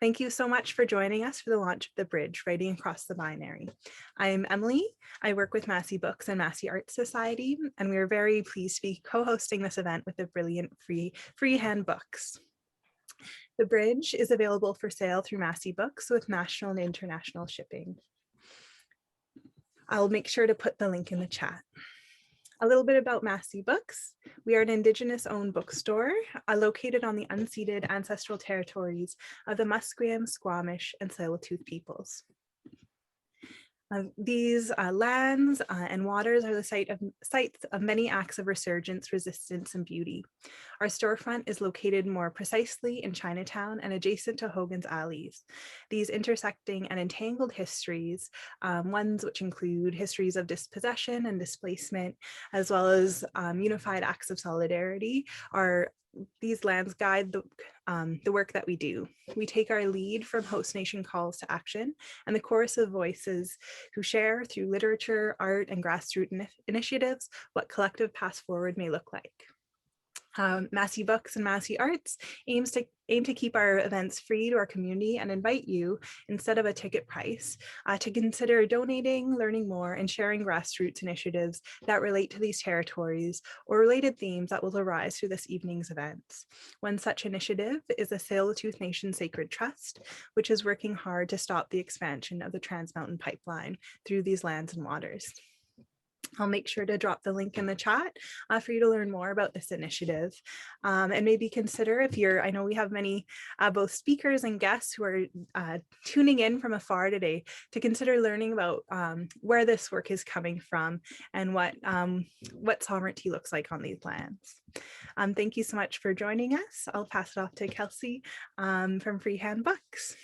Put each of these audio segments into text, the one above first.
Thank you so much for joining us for the launch of The Bridge, Writing Across the Binary. I'm Emily. I work with Massey Books and Massey Art Society, and we are very pleased to be co-hosting this event with the brilliant Freehand Books. The Bridge is available for sale through Massey Books with national and international shipping. I'll make sure to put the link in the chat. A little bit about Massey Books. We are an Indigenous-owned bookstore located on the unceded ancestral territories of the Musqueam, Squamish, and Tsleil-Waututh peoples. These lands and waters are the sites of many acts of resurgence, resistance, and beauty. Our storefront is located more precisely in Chinatown and adjacent to Hogan's Alleys. These intersecting and entangled histories, ones which include histories of dispossession and displacement, as well as unified acts of solidarity, these lands guide the work that we do. We take our lead from host nation calls to action and the chorus of voices who share through literature, art, and grassroots initiatives what collective path forward may look like. Massey Books and Massey Arts aim to keep our events free to our community and invite you, instead of a ticket price, to consider donating, learning more, and sharing grassroots initiatives that relate to these territories or related themes that will arise through this evening's events. One such initiative is the Tsleil-Waututh Nation Sacred Trust, which is working hard to stop the expansion of the Trans Mountain Pipeline through these lands and waters. I'll make sure to drop the link in the chat for you to learn more about this initiative, and maybe consider, if I know we have many both speakers and guests who are tuning in from afar today, to consider learning about where this work is coming from and what sovereignty looks like on these lands. Thank you so much for joining us. I'll pass it off to Kelsey from Freehand Books.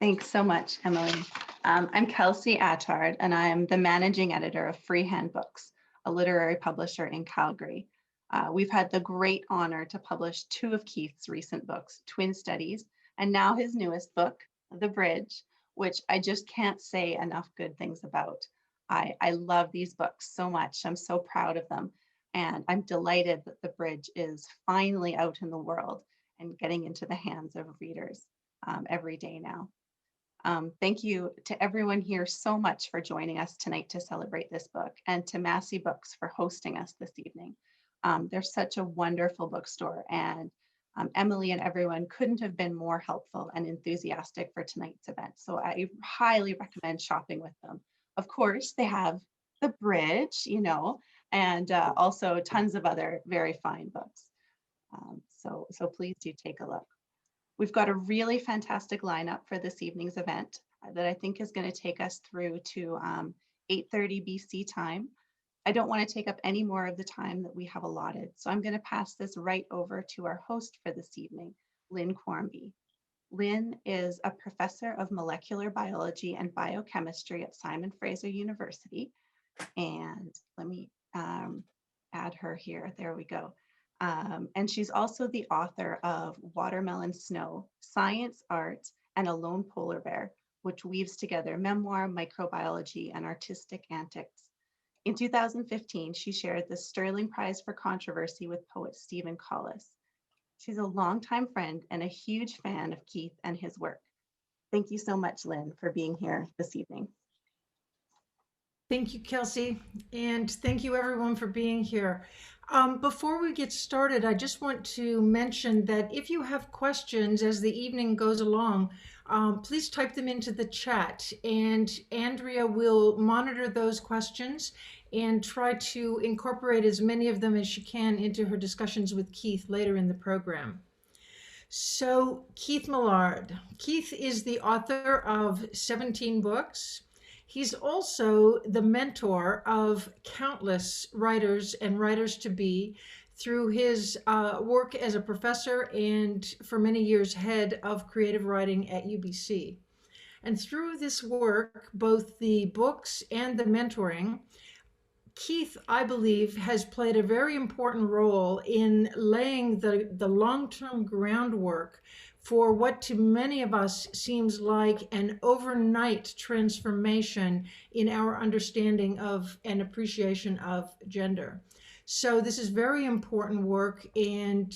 Thanks so much, Emily. I'm Kelsey Attard, and I'm the managing editor of Freehand Books, a literary publisher in Calgary. We've had the great honor to publish two of Keith's recent books, Twin Studies, and now his newest book, The Bridge, which I just can't say enough good things about. I love these books so much. I'm so proud of them. And I'm delighted that The Bridge is finally out in the world and getting into the hands of readers every day now. Thank you to everyone here so much for joining us tonight to celebrate this book, and to Massey Books for hosting us this evening. They're such a wonderful bookstore, and Emily and everyone couldn't have been more helpful and enthusiastic for tonight's event. So I highly recommend shopping with them. Of course, they have The Bridge, and also tons of other very fine books. So please do take a look. We've got a really fantastic lineup for this evening's event that I think is going to take us through to 8:30 BC time. I don't want to take up any more of the time that we have allotted, so I'm going to pass this right over to our host for this evening, Lynn Quarmby. Lynn is a professor of molecular biology and biochemistry at Simon Fraser University. And let me add her here. There we go. And she's also the author of Watermelon Snow, Science, Art, and a Lone Polar Bear, which weaves together memoir, microbiology, and artistic antics. In 2015, she shared the Sterling Prize for Controversy with poet Stephen Collis. She's a longtime friend and a huge fan of Keith and his work. Thank you so much, Lynn, for being here this evening. Thank you, Kelsey, and thank you everyone for being here. Before we get started, I just want to mention that if you have questions as the evening goes along, please type them into the chat, and Andrea will monitor those questions and try to incorporate as many of them as she can into her discussions with Keith later in the program. So, Keith Maillard. Keith is the author of 17 books. He's also the mentor of countless writers and writers-to-be through his work as a professor and for many years head of creative writing at UBC. And through this work, both the books and the mentoring, Keith, I believe, has played a very important role in laying the long-term groundwork for what to many of us seems like an overnight transformation in our understanding of and appreciation of gender. So this is very important work, and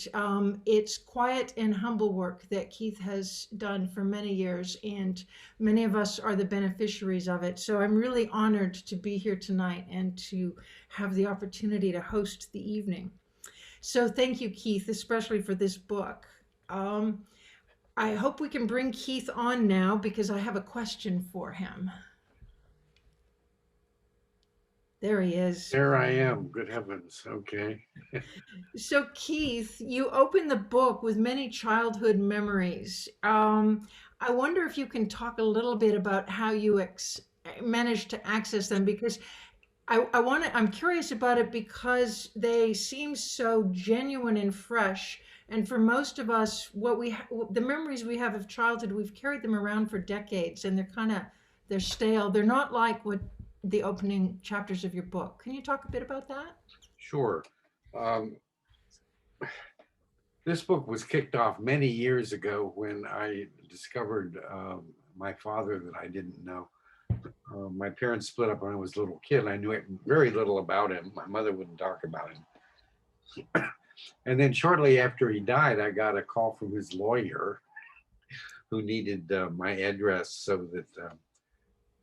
it's quiet and humble work that Keith has done for many years, and many of us are the beneficiaries of it. So I'm really honored to be here tonight and to have the opportunity to host the evening. So thank you, Keith, especially for this book. I hope we can bring Keith on now because I have a question for him. There he is. There I am. Good heavens. Okay. So, Keith, you open the book with many childhood memories. I wonder if you can talk a little bit about how you managed to access them, because I'm curious about it because they seem so genuine and fresh. And for most of us, the memories we have of childhood, we've carried them around for decades, and they're stale. They're not like what the opening chapters of your book. Can you talk a bit about that? Sure. This book was kicked off many years ago when I discovered my father that I didn't know. My parents split up when I was a little kid. I knew very little about him. My mother wouldn't talk about him. And then shortly after he died, I got a call from his lawyer who needed my address so that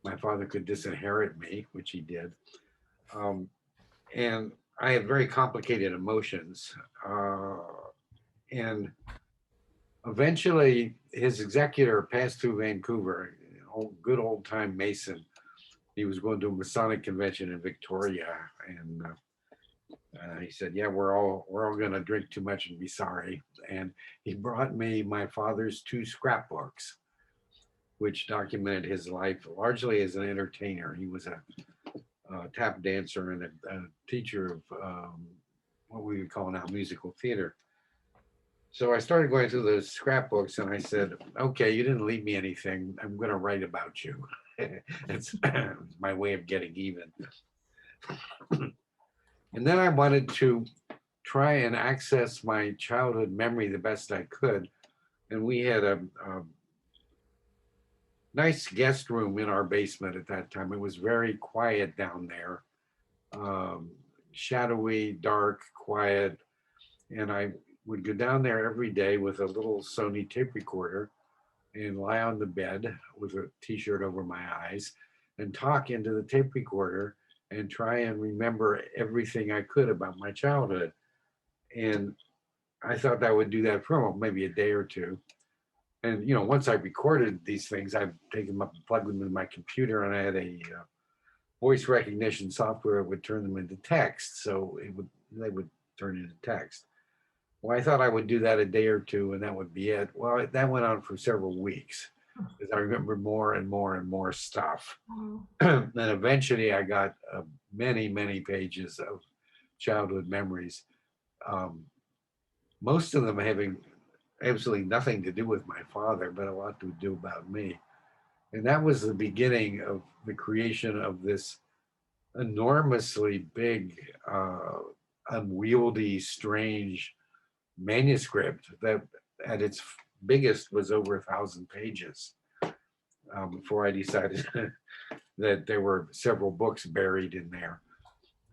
my father could disinherit me, which he did. And I had very complicated emotions. And eventually his executor passed through Vancouver, good old time Mason. He was going to a Masonic convention in Victoria, and he said, "Yeah, we're all going to drink too much and be sorry." And he brought me my father's 2 scrapbooks, which documented his life largely as an entertainer. He was a tap dancer and a teacher of what we would call now musical theater. So I started going through those scrapbooks, and I said, "Okay, you didn't leave me anything. I'm going to write about you." It's my way of getting even. And then I wanted to try and access my childhood memory the best I could. And we had a nice guest room in our basement at that time. It was very quiet down there, shadowy, dark, quiet. And I would go down there every day with a little Sony tape recorder and lie on the bed with a t-shirt over my eyes and talk into the tape recorder and try and remember everything I could about my childhood. And I thought I would do that for maybe a day or two. And, once I recorded these things, I'd take them up and plug them in my computer, and I had a voice recognition software that would turn them into text. So they would turn into text. Well, I thought I would do that a day or two, and that would be it. Well, that went on for several weeks because I remembered more and more and more stuff. Then eventually I got many, many pages of childhood memories, most of them having absolutely nothing to do with my father, but a lot to do about me. And that was the beginning of the creation of this enormously big, unwieldy, strange manuscript that at its biggest was over 1,000 pages before I decided that there were several books buried in there.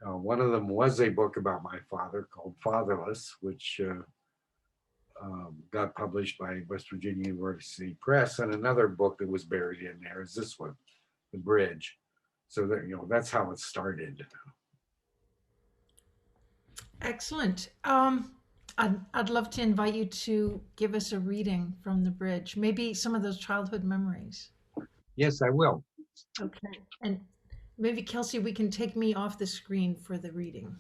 One of them was a book about my father called Fatherless, which got published by West Virginia University Press, and another book that was buried in there is this one, The Bridge. So that, that's how it started. Excellent. I'd love to invite you to give us a reading from The Bridge, maybe some of those childhood memories. Yes, I will. Okay. And maybe, Kelsey, we can take me off the screen for the reading.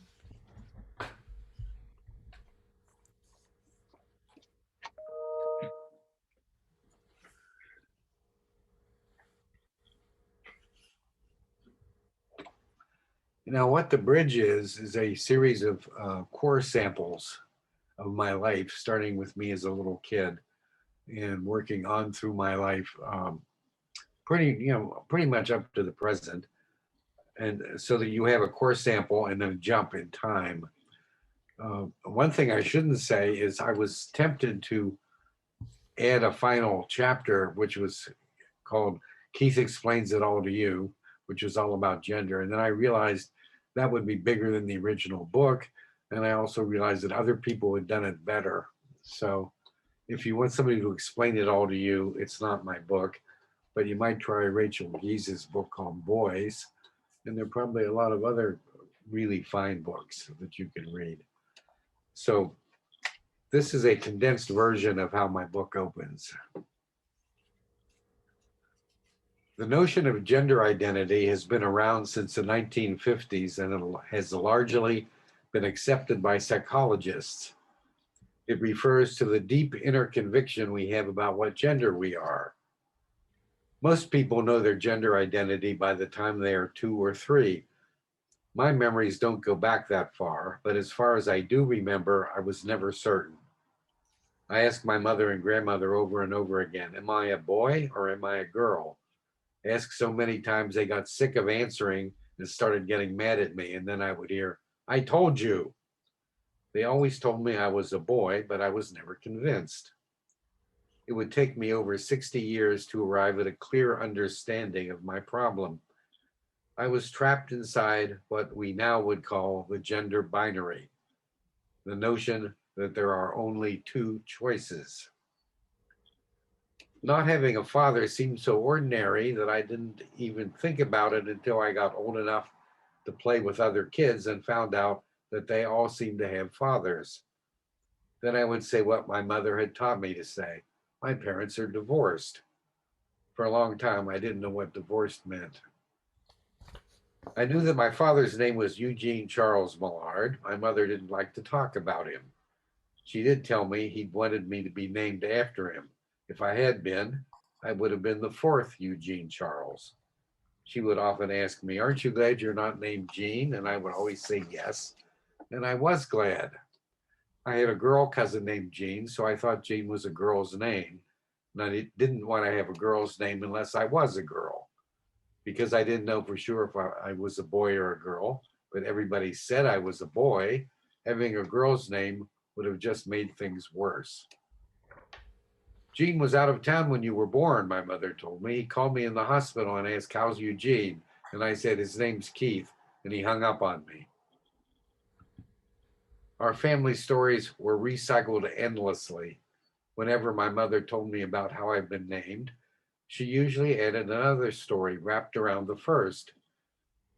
Now, what The Bridge is a series of core samples of my life, starting with me as a little kid and working on through my life, pretty much up to the present. And so that you have a core sample and then a jump in time. One thing I shouldn't say is I was tempted to add a final chapter, which was called Keith Explains It All to You, which was all about gender. And then I realized that would be bigger than the original book. And I also realized that other people had done it better. So if you want somebody to explain it all to you, it's not my book, but you might try Rachel Gies's book called Boys. And there are probably a lot of other really fine books that you can read. So this is a condensed version of how my book opens. The notion of gender identity has been around since the 1950s and it has largely been accepted by psychologists. It refers to the deep inner conviction we have about what gender we are. Most people know their gender identity by the time they are 2 or 3. My memories don't go back that far, but as far as I do remember, I was never certain. I asked my mother and grandmother over and over again, am I a boy or am I a girl? Asked so many times they got sick of answering and started getting mad at me. And then I would hear, I told you. They always told me I was a boy, but I was never convinced. It would take me over 60 years to arrive at a clear understanding of my problem. I was trapped inside what we now would call the gender binary, the notion that there are only 2 choices. Not having a father seemed so ordinary that I didn't even think about it until I got old enough to play with other kids and found out that they all seemed to have fathers. Then I would say what my mother had taught me to say. My parents are divorced. For a long time, I didn't know what divorced meant. I knew that my father's name was Eugene Charles Maillard. My mother didn't like to talk about him. She did tell me he wanted me to be named after him. If I had been, I would have been the 4th Eugene Charles. She would often ask me, aren't you glad you're not named Jean? And I would always say yes. And I was glad. I had a girl cousin named Jean, so I thought Jean was a girl's name. And I didn't want to have a girl's name unless I was a girl, because I didn't know for sure if I was a boy or a girl, but everybody said I was a boy. Having a girl's name would have just made things worse. Gene was out of town when you were born, my mother told me. He called me in the hospital and asked, how's Eugene? And I said, his name's Keith, and he hung up on me. Our family stories were recycled endlessly. Whenever my mother told me about how I've been named, she usually added another story wrapped around the first.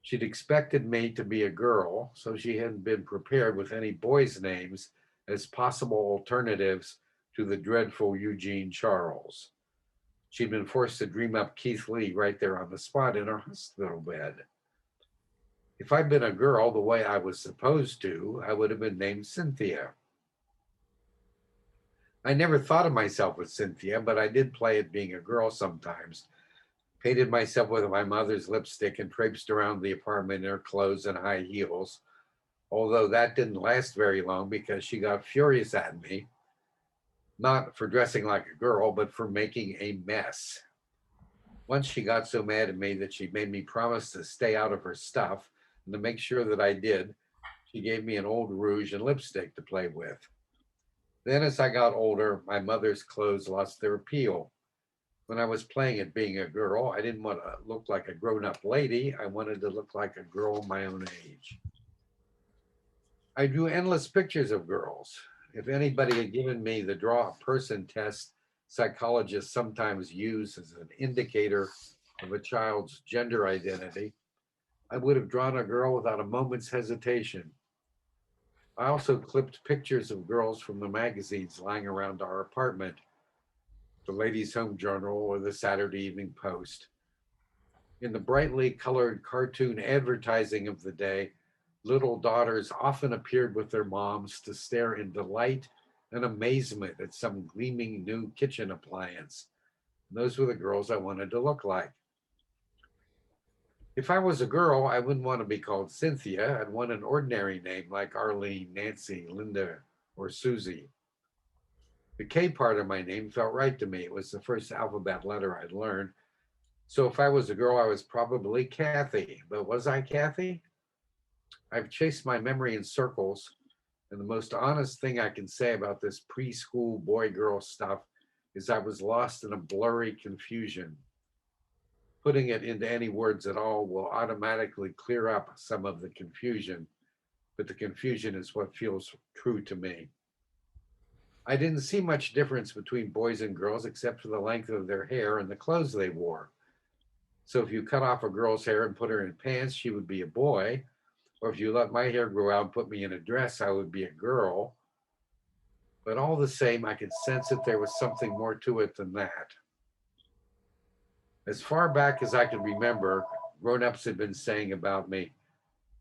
She'd expected me to be a girl, so she hadn't been prepared with any boys' names as possible alternatives to the dreadful Eugene Charles. She'd been forced to dream up Keith Lee right there on the spot in her hospital bed. If I'd been a girl the way I was supposed to, I would have been named Cynthia. I never thought of myself as Cynthia, but I did play at being a girl sometimes. Painted myself with my mother's lipstick and traipsed around the apartment in her clothes and high heels, although that didn't last very long because she got furious at me, not for dressing like a girl, but for making a mess. Once she got so mad at me that she made me promise to stay out of her stuff, and to make sure that I did, she gave me an old rouge and lipstick to play with. Then as I got older, my mother's clothes lost their appeal. When I was playing at being a girl, I didn't want to look like a grown-up lady. I wanted to look like a girl my own age. I drew endless pictures of girls. If anybody had given me the draw a person test psychologists sometimes use as an indicator of a child's gender identity, I would have drawn a girl without a moment's hesitation. I also clipped pictures of girls from the magazines lying around our apartment, the Ladies' Home Journal or the Saturday Evening Post. In the brightly colored cartoon advertising of the day, little daughters often appeared with their moms to stare in delight and amazement at some gleaming new kitchen appliance. And those were the girls I wanted to look like. If I was a girl, I wouldn't want to be called Cynthia. I'd want an ordinary name like Arlene, Nancy, Linda, or Susie. The K part of my name felt right to me. It was the first alphabet letter I'd learned. So if I was a girl, I was probably Kathy. But was I Kathy? I've chased my memory in circles, and the most honest thing I can say about this preschool boy-girl stuff is I was lost in a blurry confusion. putting it into any words at all will automatically clear up some of the confusion, but the confusion is what feels true to me. I didn't see much difference between boys and girls except for the length of their hair and the clothes they wore. So if you cut off a girl's hair and put her in pants, she would be a boy. Or if you let my hair grow out and put me in a dress, I would be a girl. But all the same, I could sense that there was something more to it than that. As far back as I could remember, grown-ups had been saying about me,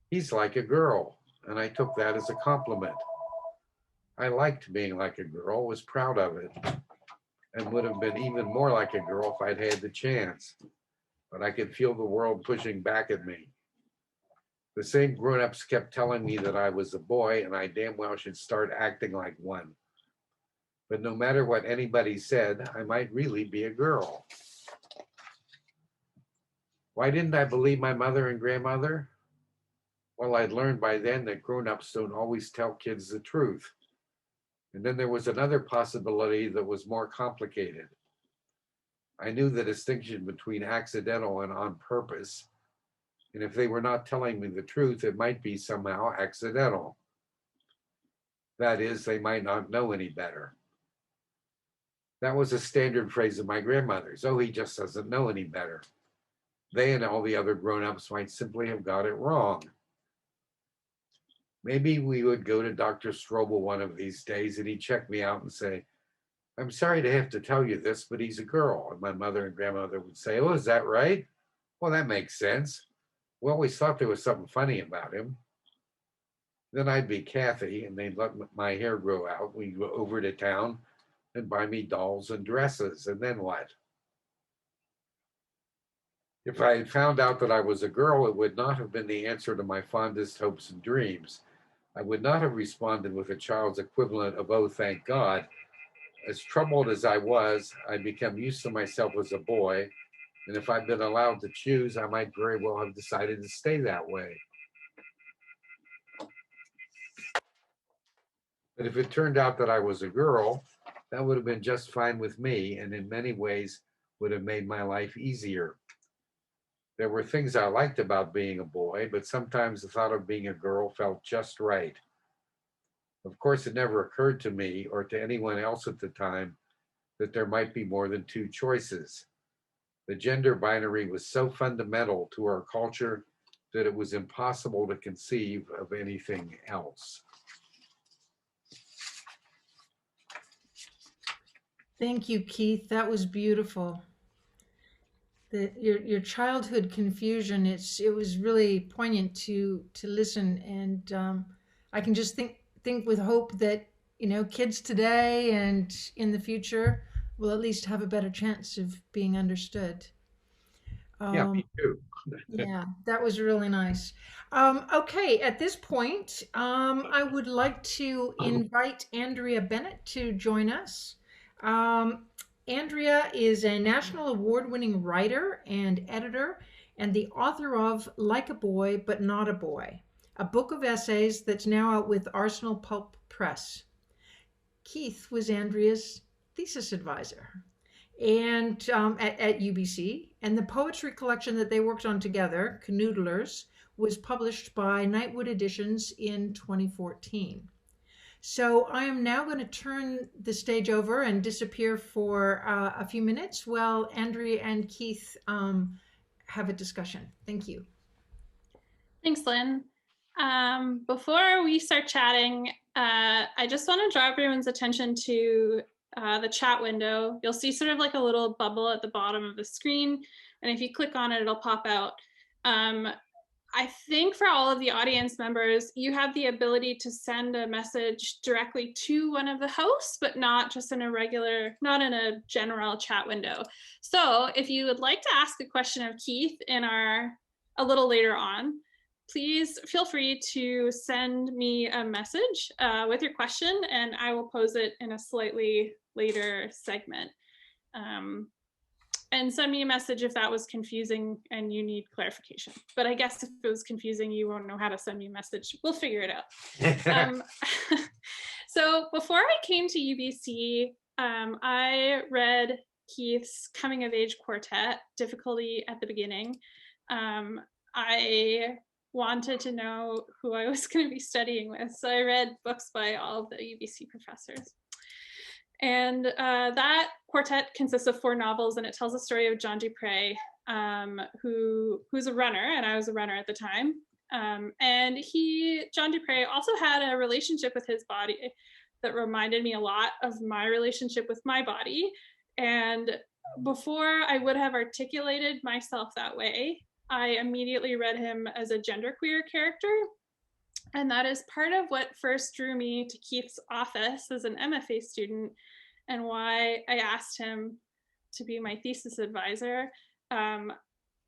"He's like a girl," and I took that as a compliment. I liked being like a girl, was proud of it, and would have been even more like a girl if I'd had the chance. But I could feel the world pushing back at me. The same grown-ups kept telling me that I was a boy and I damn well should start acting like one. But no matter what anybody said, I might really be a girl. Why didn't I believe my mother and grandmother? Well, I'd learned by then that grown-ups don't always tell kids the truth. And then there was another possibility that was more complicated. I knew the distinction between accidental and on purpose. And if they were not telling me the truth, it might be somehow accidental. That is, they might not know any better. That was a standard phrase of my grandmother's. "Oh, he just doesn't know any better." They and all the other grown-ups might simply have got it wrong. Maybe we would go to Dr. Strobel one of these days and he'd check me out and say, "I'm sorry to have to tell you this, but he's a girl." And my mother and grandmother would say, "Oh, is that right? Well, that makes sense. We always thought there was something funny about him." Then I'd be Kathy and they'd let my hair grow out. We'd go over to town and buy me dolls and dresses. And then what? If I had found out that I was a girl, it would not have been the answer to my fondest hopes and dreams. I would not have responded with a child's equivalent of, "Oh, thank God." As troubled as I was, I'd become used to myself as a boy. And if I'd been allowed to choose, I might very well have decided to stay that way. But if it turned out that I was a girl, that would have been just fine with me, and in many ways would have made my life easier. There were things I liked about being a boy, but sometimes the thought of being a girl felt just right. Of course, it never occurred to me or to anyone else at the time that there might be more than two choices. The gender binary was so fundamental to our culture that it was impossible to conceive of anything else. Thank you, Keith. That was beautiful. Your childhood confusion, it was really poignant to listen, and I can just think with hope that kids today and in the future will at least have a better chance of being understood. Yeah, me too. Yeah, that was really nice. Okay, at this point, I would like to invite Andrea Bennett to join us. Andrea is a national award-winning writer and editor and the author of Like a Boy, But Not a Boy, a book of essays that's now out with Arsenal Pulp Press. Keith was Andrea's thesis advisor and at UBC, and the poetry collection that they worked on together, Canoodlers, was published by Nightwood Editions in 2014. So I am now going to turn the stage over and disappear for a few minutes while Andrea and Keith have a discussion. Thank you. Thanks, Lynn. Before we start chatting, I just want to draw everyone's attention to the chat window. You'll see sort of like a little bubble at the bottom of the screen. And if you click on it, it'll pop out. I think for all of the audience members, you have the ability to send a message directly to one of the hosts, but not just in not in a general chat window. So if you would like to ask a question of Keith a little later on, please feel free to send me a message with your question, and I will pose it in a slightly later segment. And send me a message if that was confusing and you need clarification. But I guess if it was confusing, you won't know how to send me a message. We'll figure it out. So before I came to UBC, I read Keith's coming of age quartet, Difficulty at the Beginning, I wanted to know who I was going to be studying with. So I read books by all of the UBC professors. And that quartet consists of 4 novels, and it tells the story of John Dupre, who's a runner, and I was a runner at the time. And John Dupre also had a relationship with his body that reminded me a lot of my relationship with my body. And before I would have articulated myself that way, I immediately read him as a genderqueer character. And that is part of what first drew me to Keith's office as an MFA student, and why I asked him to be my thesis advisor.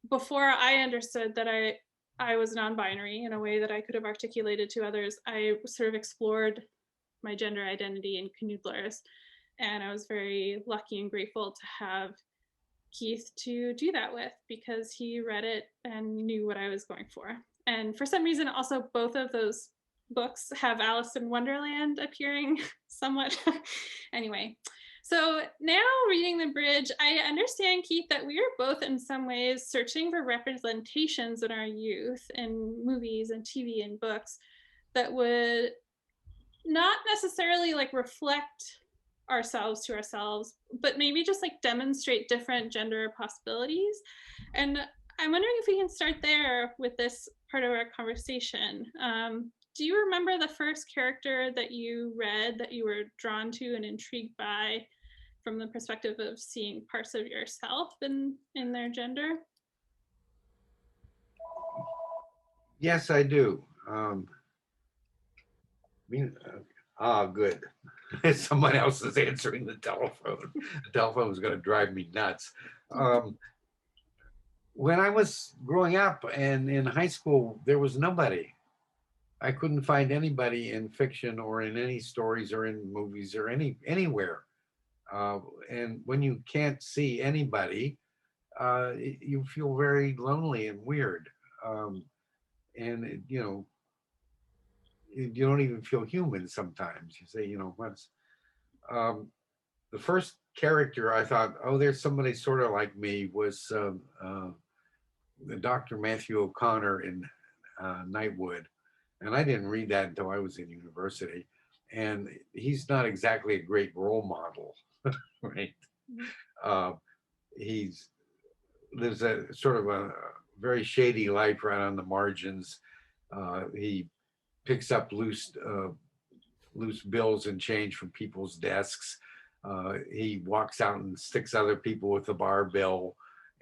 Before I understood that I was non-binary in a way that I could have articulated to others, I sort of explored my gender identity in canoodlers. And I was very lucky and grateful to have Keith to do that with, because he read it and knew what I was going for. And for some reason, also both of those books have Alice in Wonderland appearing somewhat. Anyway, so now reading The Bridge, I understand, Keith, that we are both in some ways searching for representations in our youth in movies and TV and books that would not necessarily like reflect ourselves to ourselves, but maybe just like demonstrate different gender possibilities. And I'm wondering if we can start there with this part of our conversation. Do you remember the first character that you read that you were drawn to and intrigued by from the perspective of seeing parts of yourself in their gender? Yes, I do. Good. Someone else is answering the telephone. The telephone is going to drive me nuts. When I was growing up and in high school, there was nobody. I couldn't find anybody in fiction or in any stories or in movies or anywhere. And when you can't see anybody, you feel very lonely and weird. And you don't even feel human sometimes. You say, what's the first character I thought, oh, there's somebody sort of like me, was Dr. Matthew O'Connor in Nightwood. And I didn't read that until I was in university. And he's not exactly a great role model, right? He lives a sort of a very shady life right on the margins. He picks up loose bills and change from people's desks. He walks out and sticks other people with a bar bill.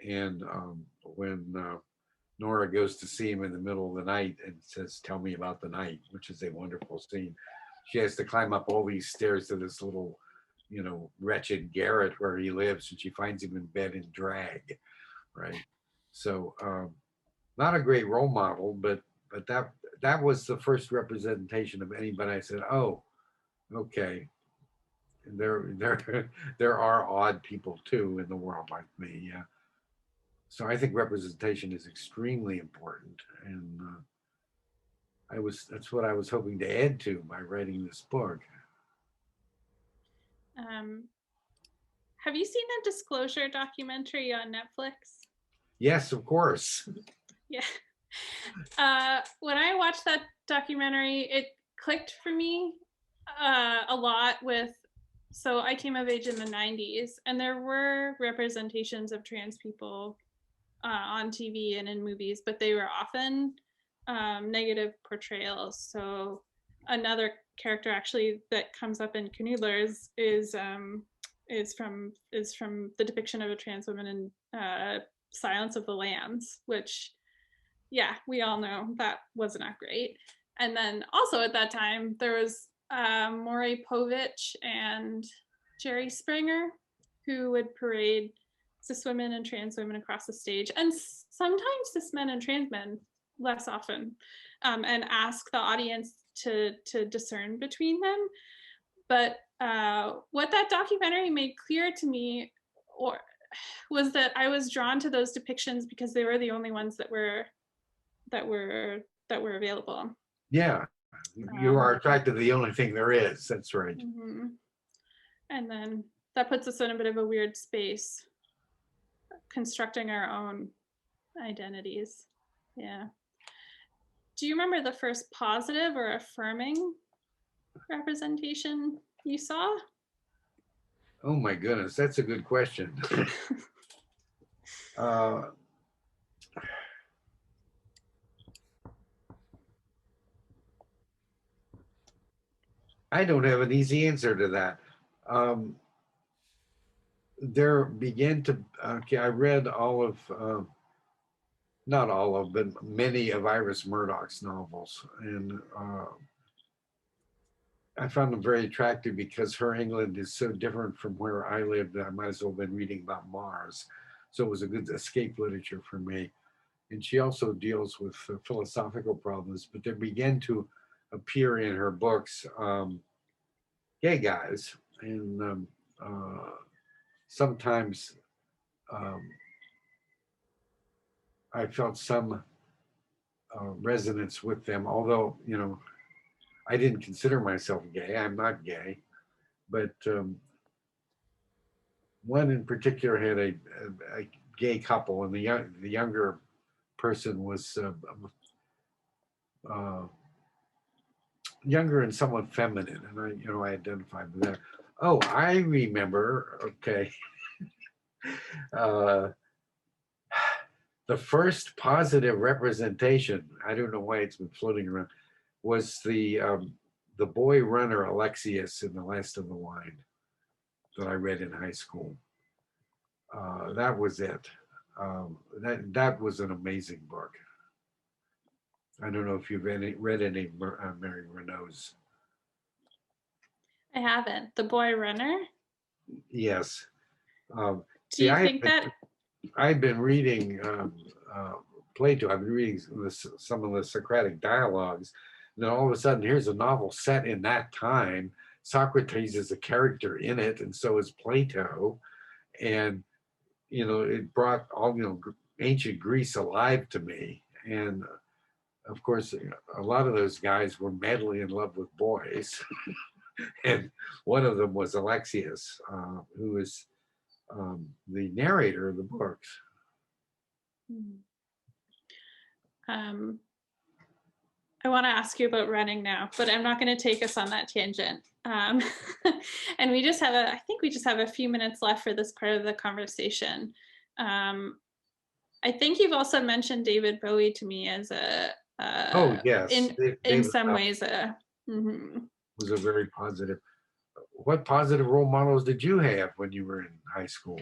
And when Nora goes to see him in the middle of the night and says, "Tell me about the night," which is a wonderful scene, she has to climb up all these stairs to this little, wretched garret where he lives, and she finds him in bed in drag, right? So not a great role model, but that was the first representation of anybody. I said, oh, okay, there are odd people too in the world like me. Yeah. So I think representation is extremely important, and that's what I was hoping to add to by writing this book. Have you seen the Disclosure documentary on Netflix? Yes, of course. Yeah. When I watched that documentary, it clicked for me a lot so I came of age in the 90s, and there were representations of trans people on TV and in movies, but they were often negative portrayals. So another character actually that comes up in Canoodlers is from the depiction of a trans woman in Silence of the Lambs, which, yeah, we all know that was not great. And then also at that time, there was Maury Povich and Jerry Springer, who would parade cis women and trans women across the stage, and sometimes cis men and trans men, less often, and ask the audience to discern between them. But what that documentary made clear to me was that I was drawn to those depictions because they were the only ones that were available. Yeah, you are attracted to the only thing there is. That's right. Mm-hmm. And then that puts us in a bit of a weird space, constructing our own identities. Yeah. Do you remember the first positive or affirming representation you saw? Oh my goodness, that's a good question. I don't have an easy answer to that. There began to, I read all of, not all of, but many of Iris Murdoch's novels. And I found them very attractive because her England is so different from where I lived that I might as well have been reading about Mars. So it was a good escape literature for me. And she also deals with philosophical problems, but there began to appear in her books gay guys. And sometimes I felt some resonance with them, although, you know, I didn't consider myself gay. I'm not gay, but one in particular had a gay couple, and the younger person was younger and somewhat feminine, and I identified with that. Oh, I remember. Okay, the first positive representation, I don't know why it's been floating around, was the boy runner Alexius in The Last of the Wine that I read in high school. That was it. That was an amazing book. I don't know if you've read any Mary Renault's. I haven't. The Boy Runner? Yes. Do you think that? I've been reading Plato. I've been reading some of the Socratic dialogues. And then all of a sudden, here's a novel set in that time. Socrates is a character in it, and so is Plato. And, you know, it brought all, you know, ancient Greece alive to me. And of course, a lot of those guys were madly in love with boys. And one of them was Alexius, who is the narrator of the books. I want to ask you about running now, but I'm not going to take us on that tangent. And I think we just have a few minutes left for this part of the conversation. I think you've also mentioned David Bowie to me as oh yes, in some ways. Was a very positive. What positive role models did you have when you were in high school?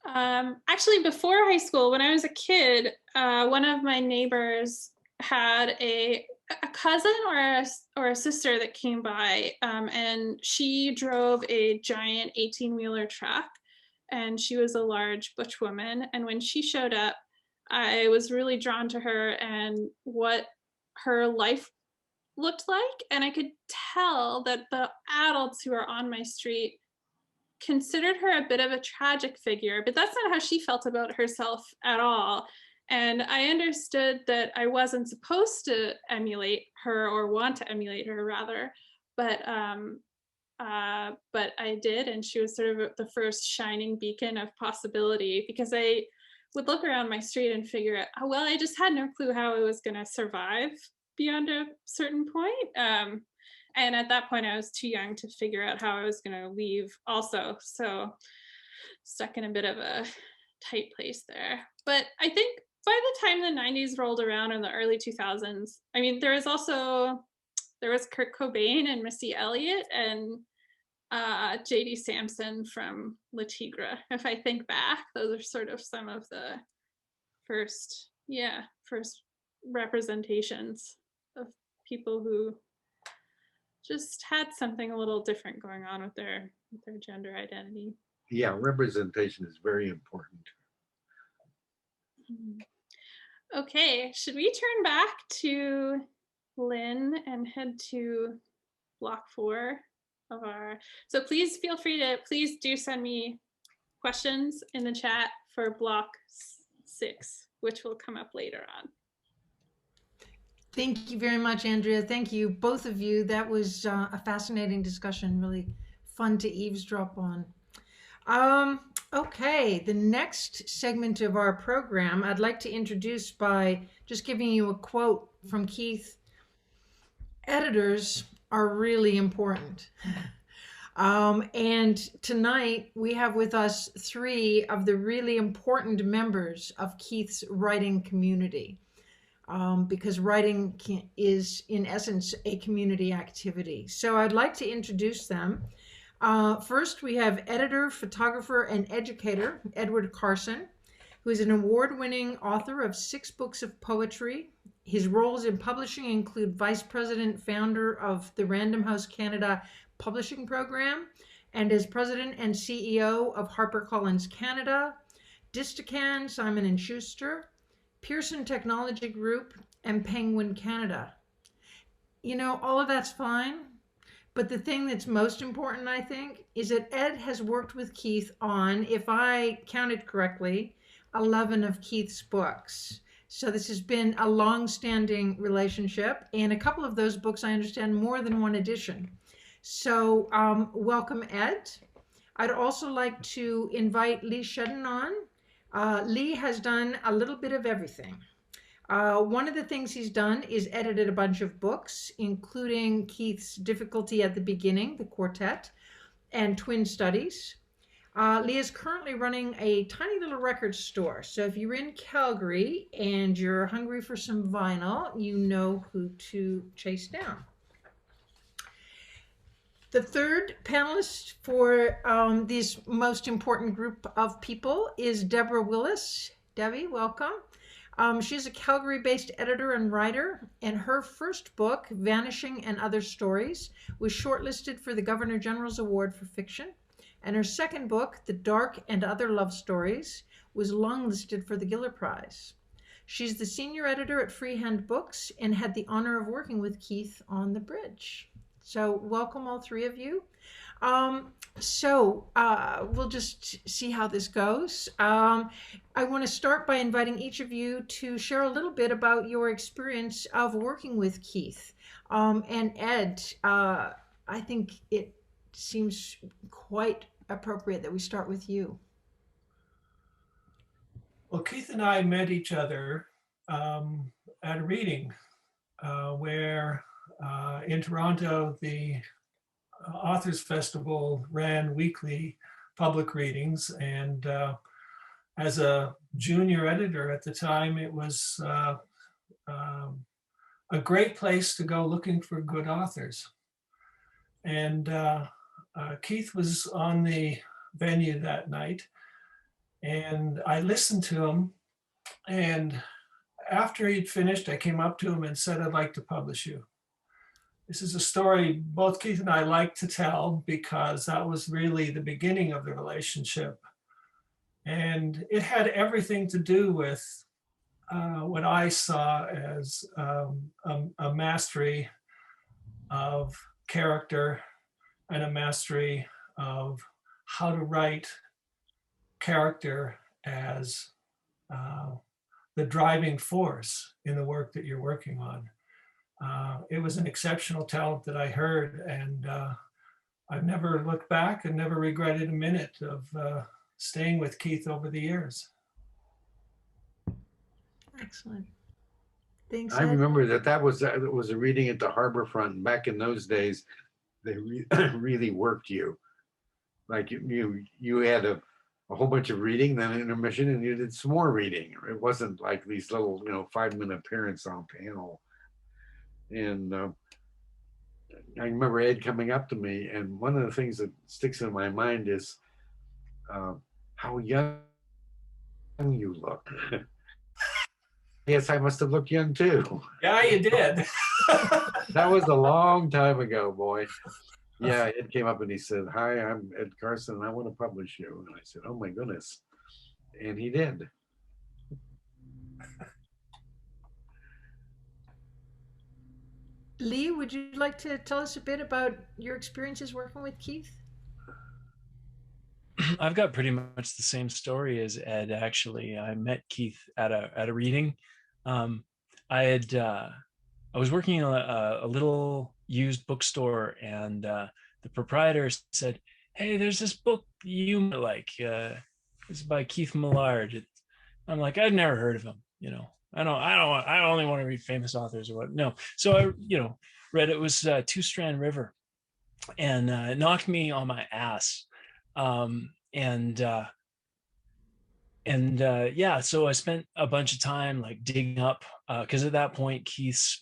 Actually, before high school, when I was a kid, one of my neighbors had a cousin or a sister that came by, and she drove a giant 18-wheeler truck, and she was a large butch woman. And when she showed up, I was really drawn to her and what her life looked like. And I could tell that the adults who were on my street considered her a bit of a tragic figure, but that's not how she felt about herself at all. And I understood that I wasn't supposed to emulate her, or want to emulate her rather, but I did, and she was sort of the first shining beacon of possibility, because I would look around my street and figure out, oh, well, I just had no clue how I was going to survive beyond a certain point. And at that point, I was too young to figure out how I was going to leave also. So stuck in a bit of a tight place there. But I think by the time the 90s rolled around in the early 2000s, I mean, there was Kurt Cobain and Missy Elliott and J.D. Sampson from Le Tigre. If I think back, those are sort of some of the first representations of people who just had something a little different going on with their gender identity. Yeah, representation is very important. Okay, should we turn back to Lynn and head to block 4 of our, so please feel free to, please do send me questions in the chat for block 6, which will come up later on. Thank you very much, Andrea. Thank you, both of you. That was a fascinating discussion, really fun to eavesdrop on. Okay, the next segment of our program, I'd like to introduce by just giving you a quote from Keith. Editors are really important. And tonight we have with us three of the really important members of Keith's writing community, because writing is, in essence, a community activity. So I'd like to introduce them. First, we have editor, photographer, and educator Edward Carson, who is an award-winning author of 6 books of poetry. His roles in publishing include vice president, founder of the Random House Canada publishing program, and as president and CEO of HarperCollins Canada, Distacan, Simon & Schuster, Pearson Technology Group, and Penguin Canada. You know, all of that's fine, but the thing that's most important, I think, is that Ed has worked with Keith on, if I counted correctly, 11 of Keith's books. So this has been a long-standing relationship, and a couple of those books, I understand, more than one edition. So welcome, Ed. I'd also like to invite Lee Shedden on. Lee has done a little bit of everything. One of the things he's done is edited a bunch of books, including Keith's Difficulty at the Beginning, the quartet, and Twin Studies. Lee is currently running a tiny little record store. So if you're in Calgary and you're hungry for some vinyl, you know who to chase down. The third panelist for this most important group of people is Deborah Willis. Debbie, welcome. She's a Calgary-based editor and writer, and her first book, Vanishing and Other Stories, was shortlisted for the Governor General's Award for Fiction. And her second book, The Dark and Other Love Stories, was longlisted for the Giller Prize. She's the senior editor at Freehand Books and had the honor of working with Keith on The Bridge. So welcome, all three of you. We'll just see how this goes. I want to start by inviting each of you to share a little bit about your experience of working with Keith. And Ed, I think it seems quite appropriate that we start with you. Well, Keith and I met each other at a reading where in Toronto, the Authors Festival ran weekly public readings. And as a junior editor at the time, it was a great place to go looking for good authors. And Keith was on the venue that night, and I listened to him. And after he'd finished, I came up to him and said, "I'd like to publish you." This is a story both Keith and I like to tell because that was really the beginning of the relationship. And it had everything to do with what I saw as a mastery of character and a mastery of how to write character as the driving force in the work that you're working on. It was an exceptional talent that I heard, and I've never looked back and never regretted a minute of staying with Keith over the years. Excellent. Thanks, I Ed. remember that was a reading at the Harborfront. And back in those days, they really worked you. Like you had a whole bunch of reading, then an intermission, and you did some more reading. It wasn't like these little 5-minute appearance on panel. And I remember Ed coming up to me, and one of the things that sticks in my mind is how young you look. Yes, I must have looked young too. Yeah, you did. That was a long time ago, boy. Yeah, Ed came up and he said, "Hi, I'm Ed Carson, and I want to publish you." And I said, "Oh my goodness." And he did. Lee, would you like to tell us a bit about your experiences working with Keith? I've got pretty much the same story as Ed, actually. I met Keith at a reading. I was working in a little used bookstore, and the proprietor said, hey, there's this book you might like. It's by Keith Maillard. I'm like, I've never heard of him. I only want to read famous authors or what. No. So I, read it. Was Two Strand River, and it knocked me on my ass. Yeah, so I spent a bunch of time like digging up, because at that point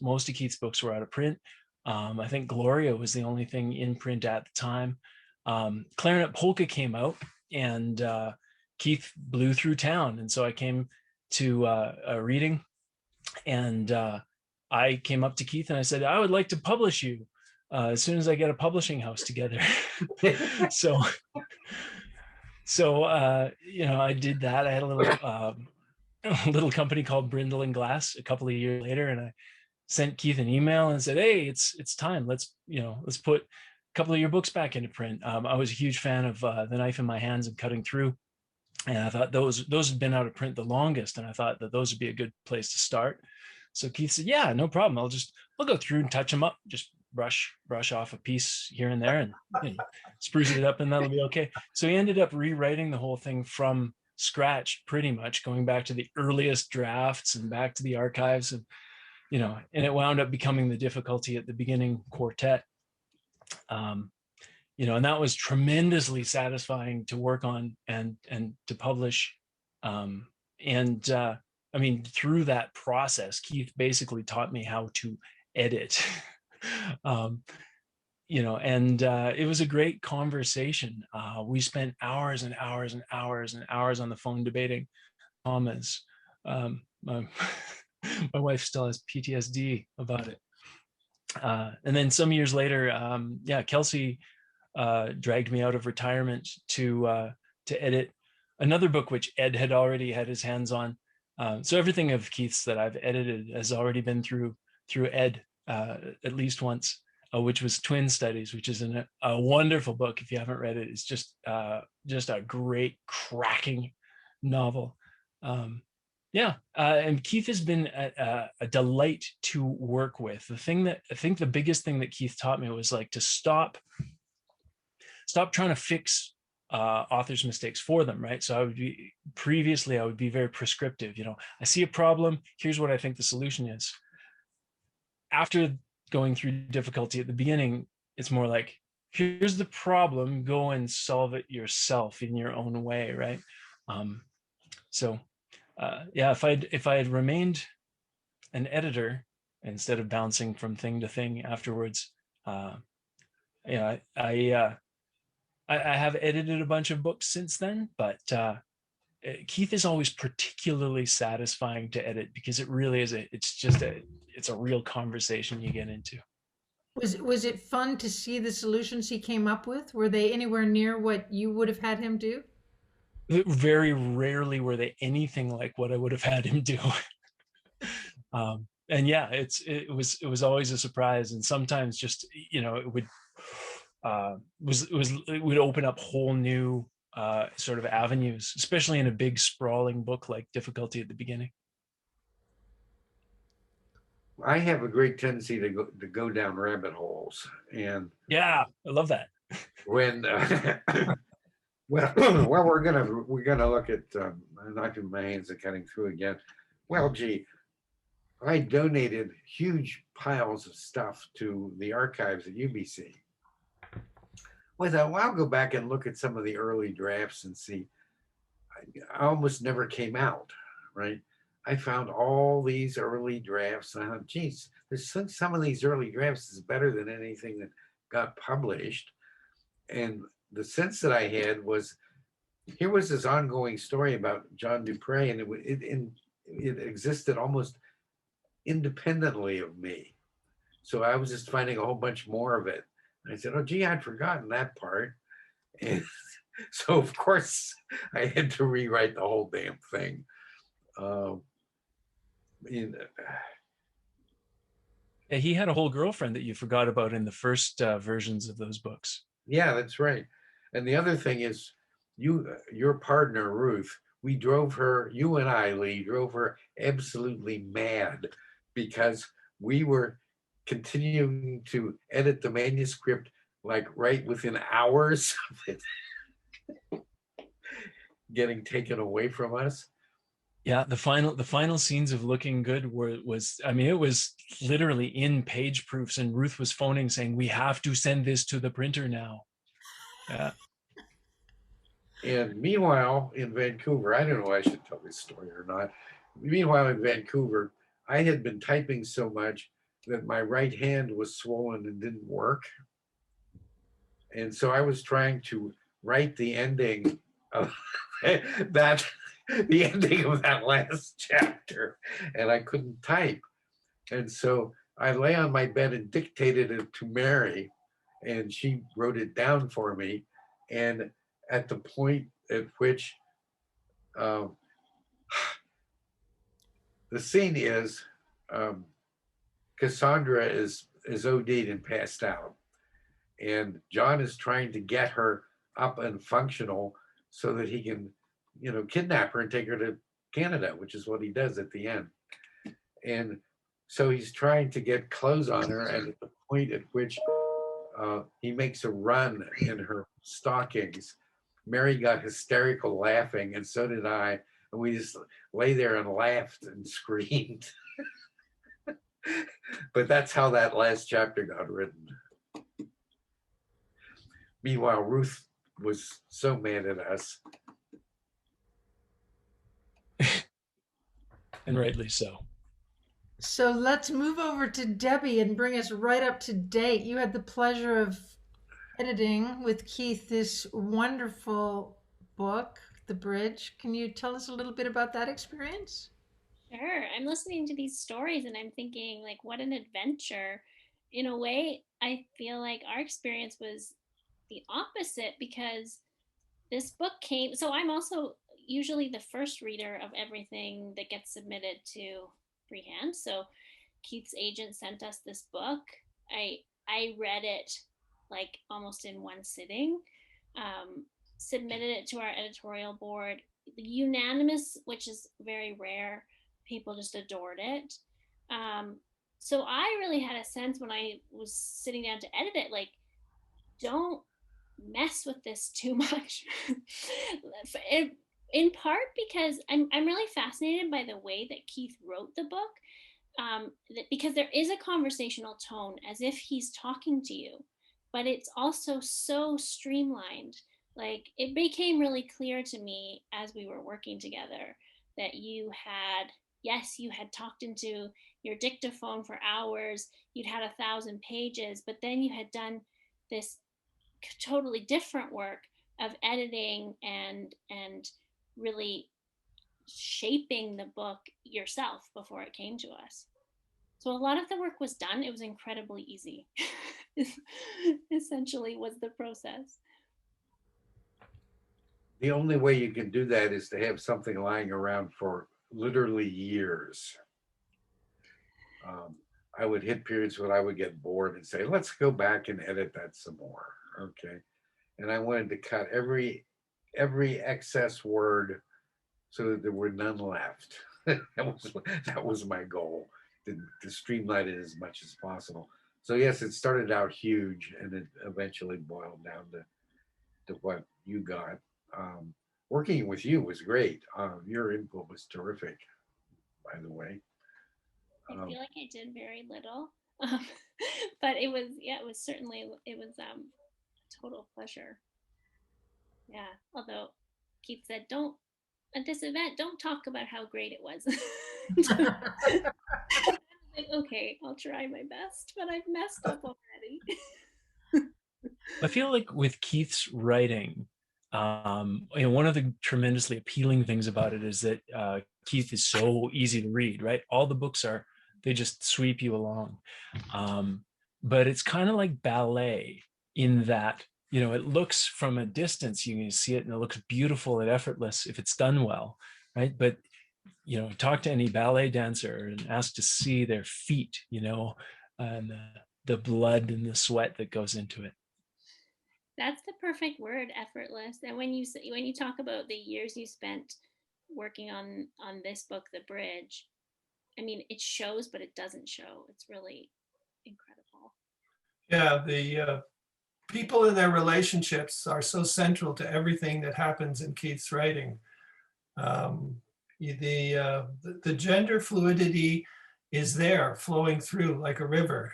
most of Keith's books were out of print. I think Gloria was the only thing in print at the time. Clarinet Polka came out, and Keith blew through town, and so I came to a reading, and I came up to Keith and I said, I would like to publish you as soon as I get a publishing house together. So I did that. I had a little company called Brindle and Glass a couple of years later, and I sent Keith an email and said, hey, it's time. Let's put a couple of your books back into print. I was a huge fan of The Knife in My Hands and Cutting Through, and I thought those had been out of print the longest, and I thought that those would be a good place to start. So Keith said, yeah, no problem. I'll go through and touch them up, just brush off a piece here and there, and spruce it up, and that'll be okay. So he ended up rewriting the whole thing from scratch, pretty much going back to the earliest drafts and back to the archives, and and it wound up becoming The Difficulty at the Beginning quartet. And that was tremendously satisfying to work on and to publish. Through that process, Keith basically taught me how to edit. It was a great conversation. We spent hours and hours and hours and hours on the phone debating commas. My wife still has PTSD about it. And then some years later, Kelsey dragged me out of retirement to edit another book which Ed had already had his hands on. So everything of Keith's that I've edited has already been through Ed at least once, which was Twin Studies, which is a wonderful book. If you haven't read it, it's just a great, cracking novel. And Keith has been a delight to work with. The biggest thing that Keith taught me was like to stop trying to fix authors' mistakes for them, right? So I would be very prescriptive. I see a problem, here's what I think the solution is. After going through difficulty at the beginning, it's more like, here's the problem, go and solve it yourself in your own way, right? If I had remained an editor instead of bouncing from thing to thing afterwards, I have edited a bunch of books since then, but Keith is always particularly satisfying to edit because it really is it's a real conversation you get into. Was it fun to see the solutions he came up with? Were they anywhere near what you would have had him do? Very rarely were they anything like what I would have had him do. It was always a surprise, and sometimes just it would open up whole new sort of avenues, especially in a big sprawling book like Difficulty at the Beginning. I have a great tendency to go down rabbit holes, and yeah, I love that. When we're gonna look at Knocking My Hands and Cutting Through again. Well, gee, I donated huge piles of stuff to the archives at UBC. Well, I thought, I'll go back and look at some of the early drafts and see. I almost never came out, right? I found all these early drafts, and I thought, geez, some of these early drafts is better than anything that got published. And the sense that I had was, here was this ongoing story about John Dupre, and it existed almost independently of me. So I was just finding a whole bunch more of it. And I said, oh, gee, I'd forgotten that part. And so, of course, I had to rewrite the whole damn thing. He had a whole girlfriend that you forgot about in the first versions of those books. Yeah, that's right. And the other thing is, your partner, Ruth, you and I, Lee, drove her absolutely mad because we were continuing to edit the manuscript like right within hours of it getting taken away from us. Yeah, the final scenes of Looking Good was, I mean, it was literally in page proofs, and Ruth was phoning saying, we have to send this to the printer now. Yeah. And meanwhile, in Vancouver, I don't know if I should tell this story or not. Meanwhile, in Vancouver, I had been typing so much that my right hand was swollen and didn't work. And so I was trying to write the ending of that, the ending of that last chapter, and I couldn't type. And so I lay on my bed and dictated it to Mary, and she wrote it down for me. And at the point at which the scene is Cassandra is OD'd and passed out, and John is trying to get her up and functional so that he can, you know, kidnap her and take her to Canada, which is what he does at the end. And so he's trying to get clothes on her, and at the point at which he makes a run in her stockings, Mary got hysterical laughing, and so did I. And we just lay there and laughed and screamed. But that's how that last chapter got written. Meanwhile, Ruth was so mad at us. And rightly so. So let's move over to Debbie and bring us right up to date. You had the pleasure of editing with Keith this wonderful book, The Bridge. Can you tell us a little bit about that experience? Sure. I'm listening to these stories and I'm thinking, like, what an adventure. In a way, I feel like our experience was the opposite, because this book came. So I'm also usually the first reader of everything that gets submitted to Freehand. So Keith's agent sent us this book. I read it like almost in one sitting, submitted it to our editorial board, unanimous, which is very rare. People just adored it. So I really had a sense when I was sitting down to edit it, like, don't mess with this too much. In part because I'm really fascinated by the way that Keith wrote the book, because there is a conversational tone as if he's talking to you, but it's also so streamlined. Like, it became really clear to me as we were working together that you had talked into your dictaphone for hours, you'd had 1,000 pages, but then you had done this totally different work of editing and really shaping the book yourself before it came to us. So a lot of the work was done. It was incredibly easy. Essentially was the process. The only way you can do that is to have something lying around for literally years. I would hit periods when I would get bored and say, let's go back and edit that some more. Okay. And I wanted to cut every excess word so that there were none left. that was my goal, to streamline it as much as possible. So yes, it started out huge and it eventually boiled down to what you got. Working with you was great. Your input was terrific, by the way. I feel like I did very little, but it was a total pleasure. Yeah. Although Keith said, at this event, don't talk about how great it was. Like, okay, I'll try my best, but I've messed up already. I feel like with Keith's writing, one of the tremendously appealing things about it is that Keith is so easy to read, right? All the books they just sweep you along. But it's kind of like ballet in that, it looks from a distance, you can see it and it looks beautiful and effortless if it's done well, right? But, talk to any ballet dancer and ask to see their feet, and the blood and the sweat that goes into it. That's the perfect word, effortless. And when you talk about the years you spent working on this book, The Bridge, I mean, it shows, but it doesn't show. It's really incredible. Yeah, people and their relationships are so central to everything that happens in Keith's writing. The gender fluidity is there, flowing through like a river.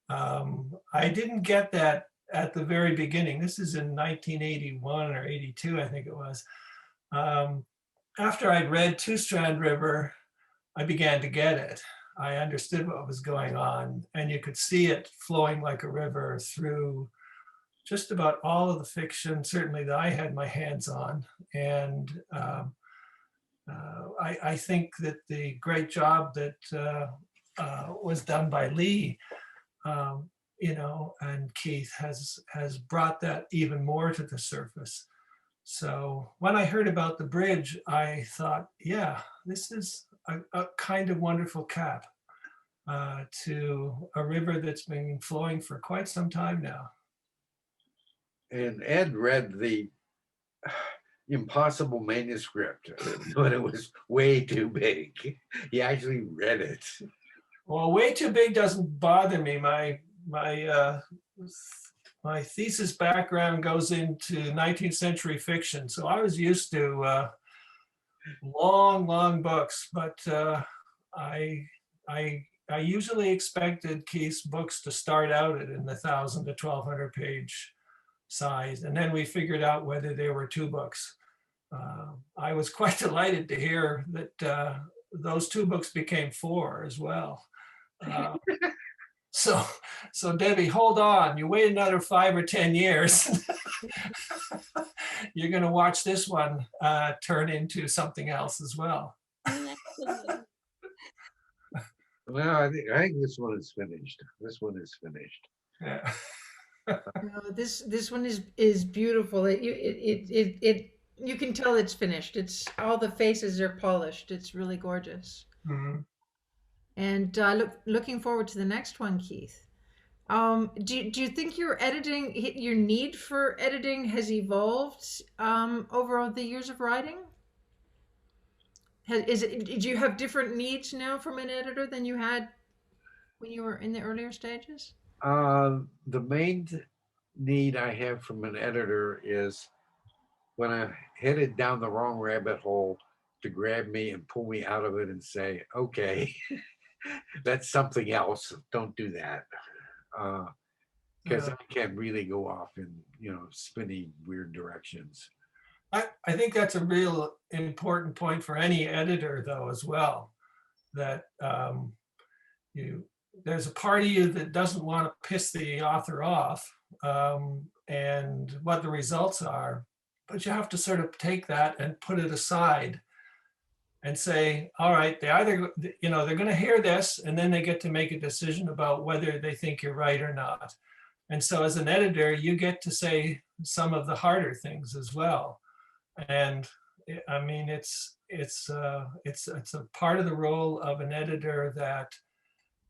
I didn't get that at the very beginning. This is in 1981 or 82, I think it was. After I'd read Two Strand River, I began to get it. I understood what was going on, and you could see it flowing like a river through just about all of the fiction, certainly that I had my hands on. And I think that the great job that was done by Lee, and Keith has brought that even more to the surface. So when I heard about the bridge, I thought, yeah, this is a kind of wonderful cap to a river that's been flowing for quite some time now. And Ed read the impossible manuscript when it was way too big. He actually read it. Well, way too big doesn't bother me. My thesis background goes into 19th century fiction, so I was used to long books. But I usually expected Keith's books to start out in the 1,000 to 1,200 page size, and then we figured out whether there were two books. I was quite delighted to hear that those two books became four as well. So Debbie, hold on. You wait another 5 or 10 years. You're going to watch this one turn into something else as well. Well, I think this one is finished. This one is finished. Yeah. No, this one is beautiful. You can tell it's finished. It's all the faces are polished. It's really gorgeous. Mm-hmm. And looking forward to the next one, Keith. Do you think your need for editing has evolved over the years of writing? Do you have different needs now from an editor than you had when you were in the earlier stages? The main need I have from an editor is when I'm headed down the wrong rabbit hole, to grab me and pull me out of it and say, okay, that's something else. Don't do that. Because I can really go off in, spinny, weird directions. I think that's a real important point for any editor, though, as well, that there's a part of you that doesn't want to piss the author off and what the results are, but you have to sort of take that and put it aside and say, all right, they either, they're going to hear this and then they get to make a decision about whether they think you're right or not. And so as an editor, you get to say some of the harder things as well. And I mean, it's a part of the role of an editor that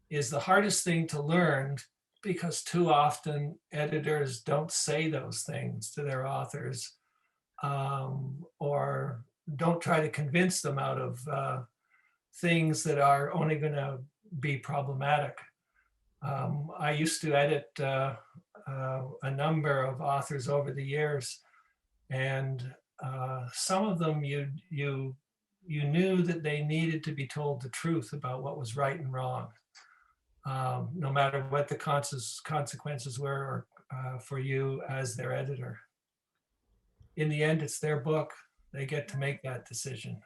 is the hardest thing to learn, because too often editors don't say those things to their authors, or don't try to convince them out of things that are only going to be problematic. I used to edit a number of authors over the years, and some of them you knew that they needed to be told the truth about what was right and wrong, no matter what the consequences were for you as their editor. In the end, it's their book. They get to make that decision.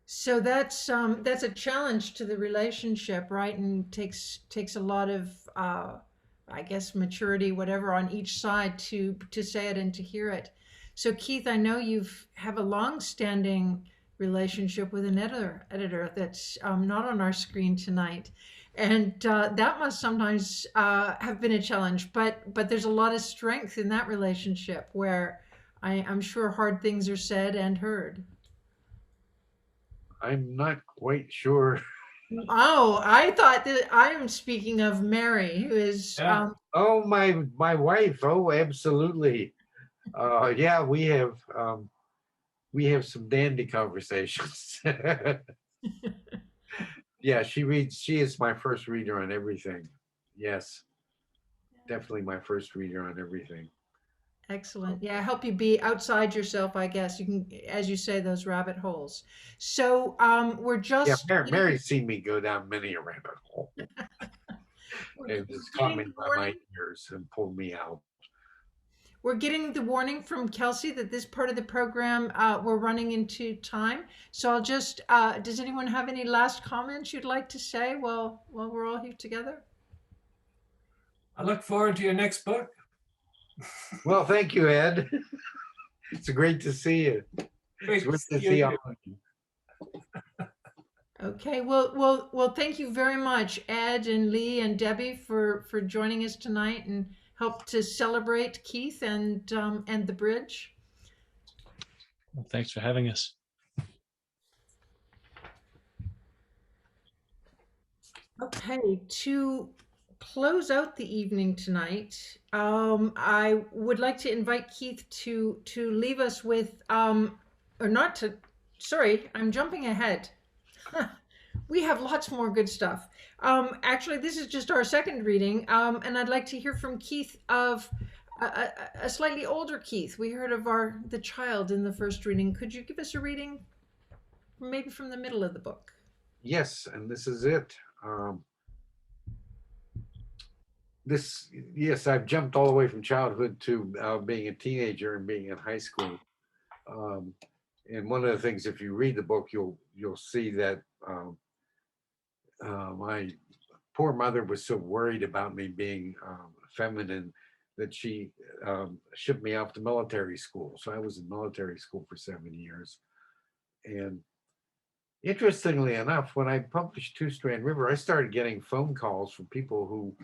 So that's a challenge to the relationship, right? And takes a lot of I guess maturity, whatever, on each side to say it and to hear it. So Keith, I know have a long-standing relationship with an editor that's not on our screen tonight, and that must sometimes have been a challenge. But there's a lot of strength in that relationship where I'm sure hard things are said and heard. I'm not quite sure. Oh, I thought that I am speaking of Mary, who is. Yeah. Oh, my wife. Oh, absolutely. Yeah, we have some dandy conversations. Yeah, she is my first reader on everything. Yes. definitely my first reader on everything. Excellent. Yeah, help you be outside yourself, I guess. You can, as you say, those rabbit holes. So we're Yeah, just Mary's seen me go down many a rabbit hole we're and just caught getting me the by my warning. ears and pulled me out. We're getting the warning from Kelsey that this part of the program we're running into time. So I'll just. Does anyone have any last comments you'd like to say while we're all here together? I look forward to your next book. Well, thank you, Ed. It's great to see you. Great It's great to you see all too. of you. Okay. Well. Thank you very much, Ed and Lee and Debbie, for joining us tonight and help to celebrate Keith and the bridge. Well, thanks for having us. Okay, to close out the evening tonight, I would like to invite Keith to leave us with, or not to. Sorry, I'm jumping ahead. We have lots more good stuff. Actually, this is just our second reading, and I'd like to hear from Keith of a slightly older Keith. We heard of the child in the first reading. Could you give us a reading, maybe from the middle of the book? Yes, and this is it. Yes, I've jumped all the way from childhood to being a teenager and being in high school. And one of the things, if you read the book, you'll see that my poor mother was so worried about me being feminine that she shipped me off to military school. So I was in military school for 7 years. And interestingly enough, when I published Two Strand River, I started getting phone calls from people who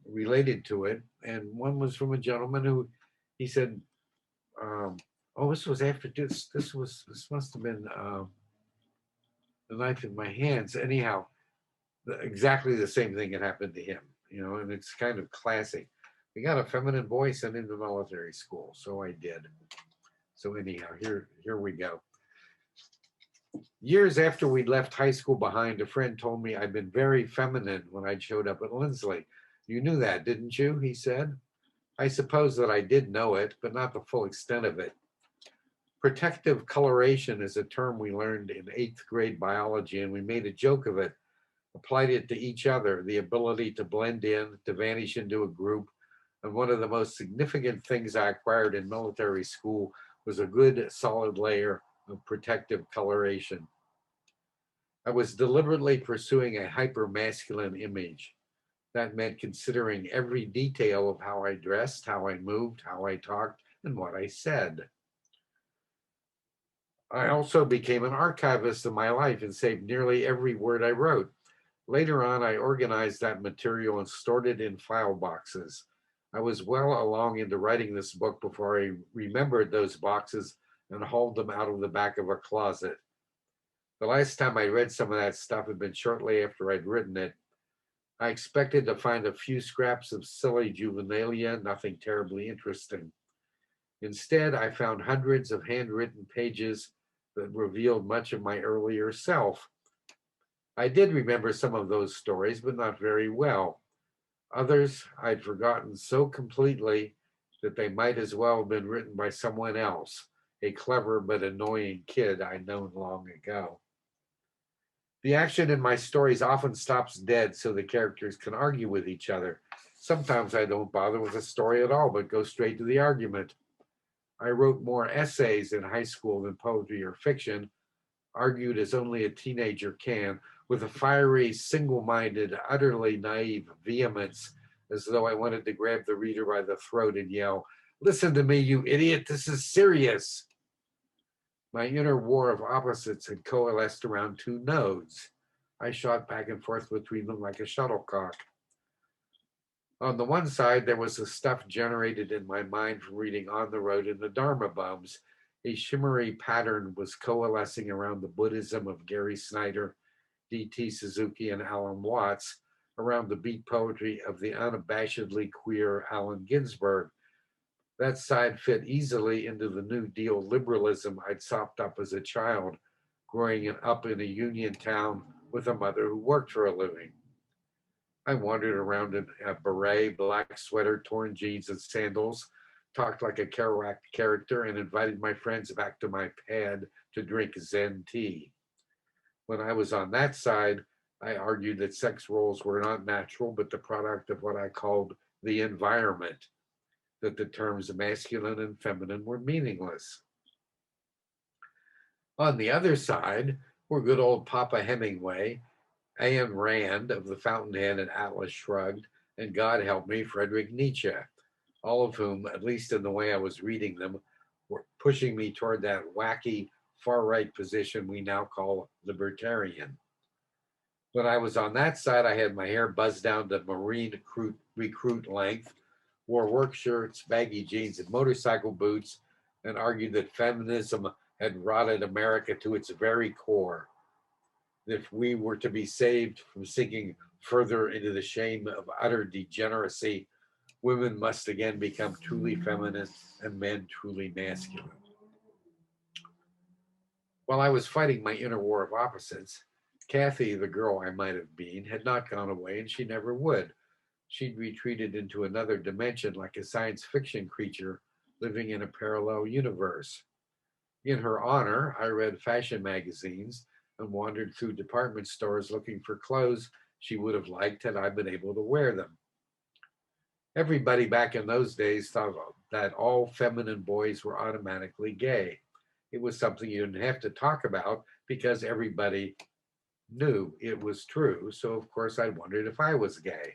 related to it. And one was from a gentleman who, he said, oh, this was after this must have been The Knife in My Hands. Anyhow, exactly the same thing had happened to him, and it's kind of classic. We got a feminine boy sent into military school, so I did. So anyhow, here we go. Years after we'd left high school behind, a friend told me I'd been very feminine when I showed up at Lindsley. You knew that, didn't you? He said. I suppose that I did know it, but not the full extent of it. Protective coloration is a term we learned in 8th grade biology, and we made a joke of it, applied it to each other, the ability to blend in, to vanish into a group. And one of the most significant things I acquired in military school was a good solid layer of protective coloration. I was deliberately pursuing a hyper-masculine image. That meant considering every detail of how I dressed, how I moved, how I talked, and what I said. I also became an archivist of my life and saved nearly every word I wrote. Later on, I organized that material and stored it in file boxes. I was well along into writing this book before I remembered those boxes and hauled them out of the back of a closet. The last time I read some of that stuff had been shortly after I'd written it. I expected to find a few scraps of silly juvenilia, nothing terribly interesting. Instead, I found hundreds of handwritten pages that revealed much of my earlier self. I did remember some of those stories, but not very well. Others I'd forgotten so completely that they might as well have been written by someone else, a clever but annoying kid I'd known long ago. The action in my stories often stops dead so the characters can argue with each other. Sometimes I don't bother with a story at all, but go straight to the argument. I wrote more essays in high school than poetry or fiction, argued as only a teenager can, with a fiery, single-minded, utterly naive vehemence, as though I wanted to grab the reader by the throat and yell, "Listen to me, you idiot, this is serious." My inner war of opposites had coalesced around two nodes. I shot back and forth between them like a shuttlecock. On the one side, there was the stuff generated in my mind from reading On the Road and the Dharma Bums. A shimmery pattern was coalescing around the Buddhism of Gary Snyder, D.T. Suzuki, and Alan Watts, around the beat poetry of the unabashedly queer Allen Ginsberg. That side fit easily into the New Deal liberalism I'd sopped up as a child, growing up in a union town with a mother who worked for a living. I wandered around in a beret, black sweater, torn jeans, and sandals, talked like a Kerouac character, and invited my friends back to my pad to drink Zen tea. When I was on that side, I argued that sex roles were not natural, but the product of what I called the environment, that the terms masculine and feminine were meaningless. On the other side were good old Papa Hemingway, Ayn Rand of The Fountainhead and Atlas Shrugged, and God help me, Friedrich Nietzsche, all of whom, at least in the way I was reading them, were pushing me toward that wacky far right position we now call libertarian. When I was on that side, I had my hair buzzed down to Marine recruit length, wore work shirts, baggy jeans, and motorcycle boots, and argued that feminism had rotted America to its very core. If we were to be saved from sinking further into the shame of utter degeneracy, women must again become truly feminine and men truly masculine. While I was fighting my inner war of opposites, Kathy, the girl I might have been, had not gone away, and she never would. She'd retreated into another dimension like a science fiction creature living in a parallel universe. In her honor, I read fashion magazines and wandered through department stores looking for clothes she would have liked had I been able to wear them. Everybody back in those days thought that all feminine boys were automatically gay. It was something you didn't have to talk about because everybody knew it was true. So, of course, I wondered if I was gay.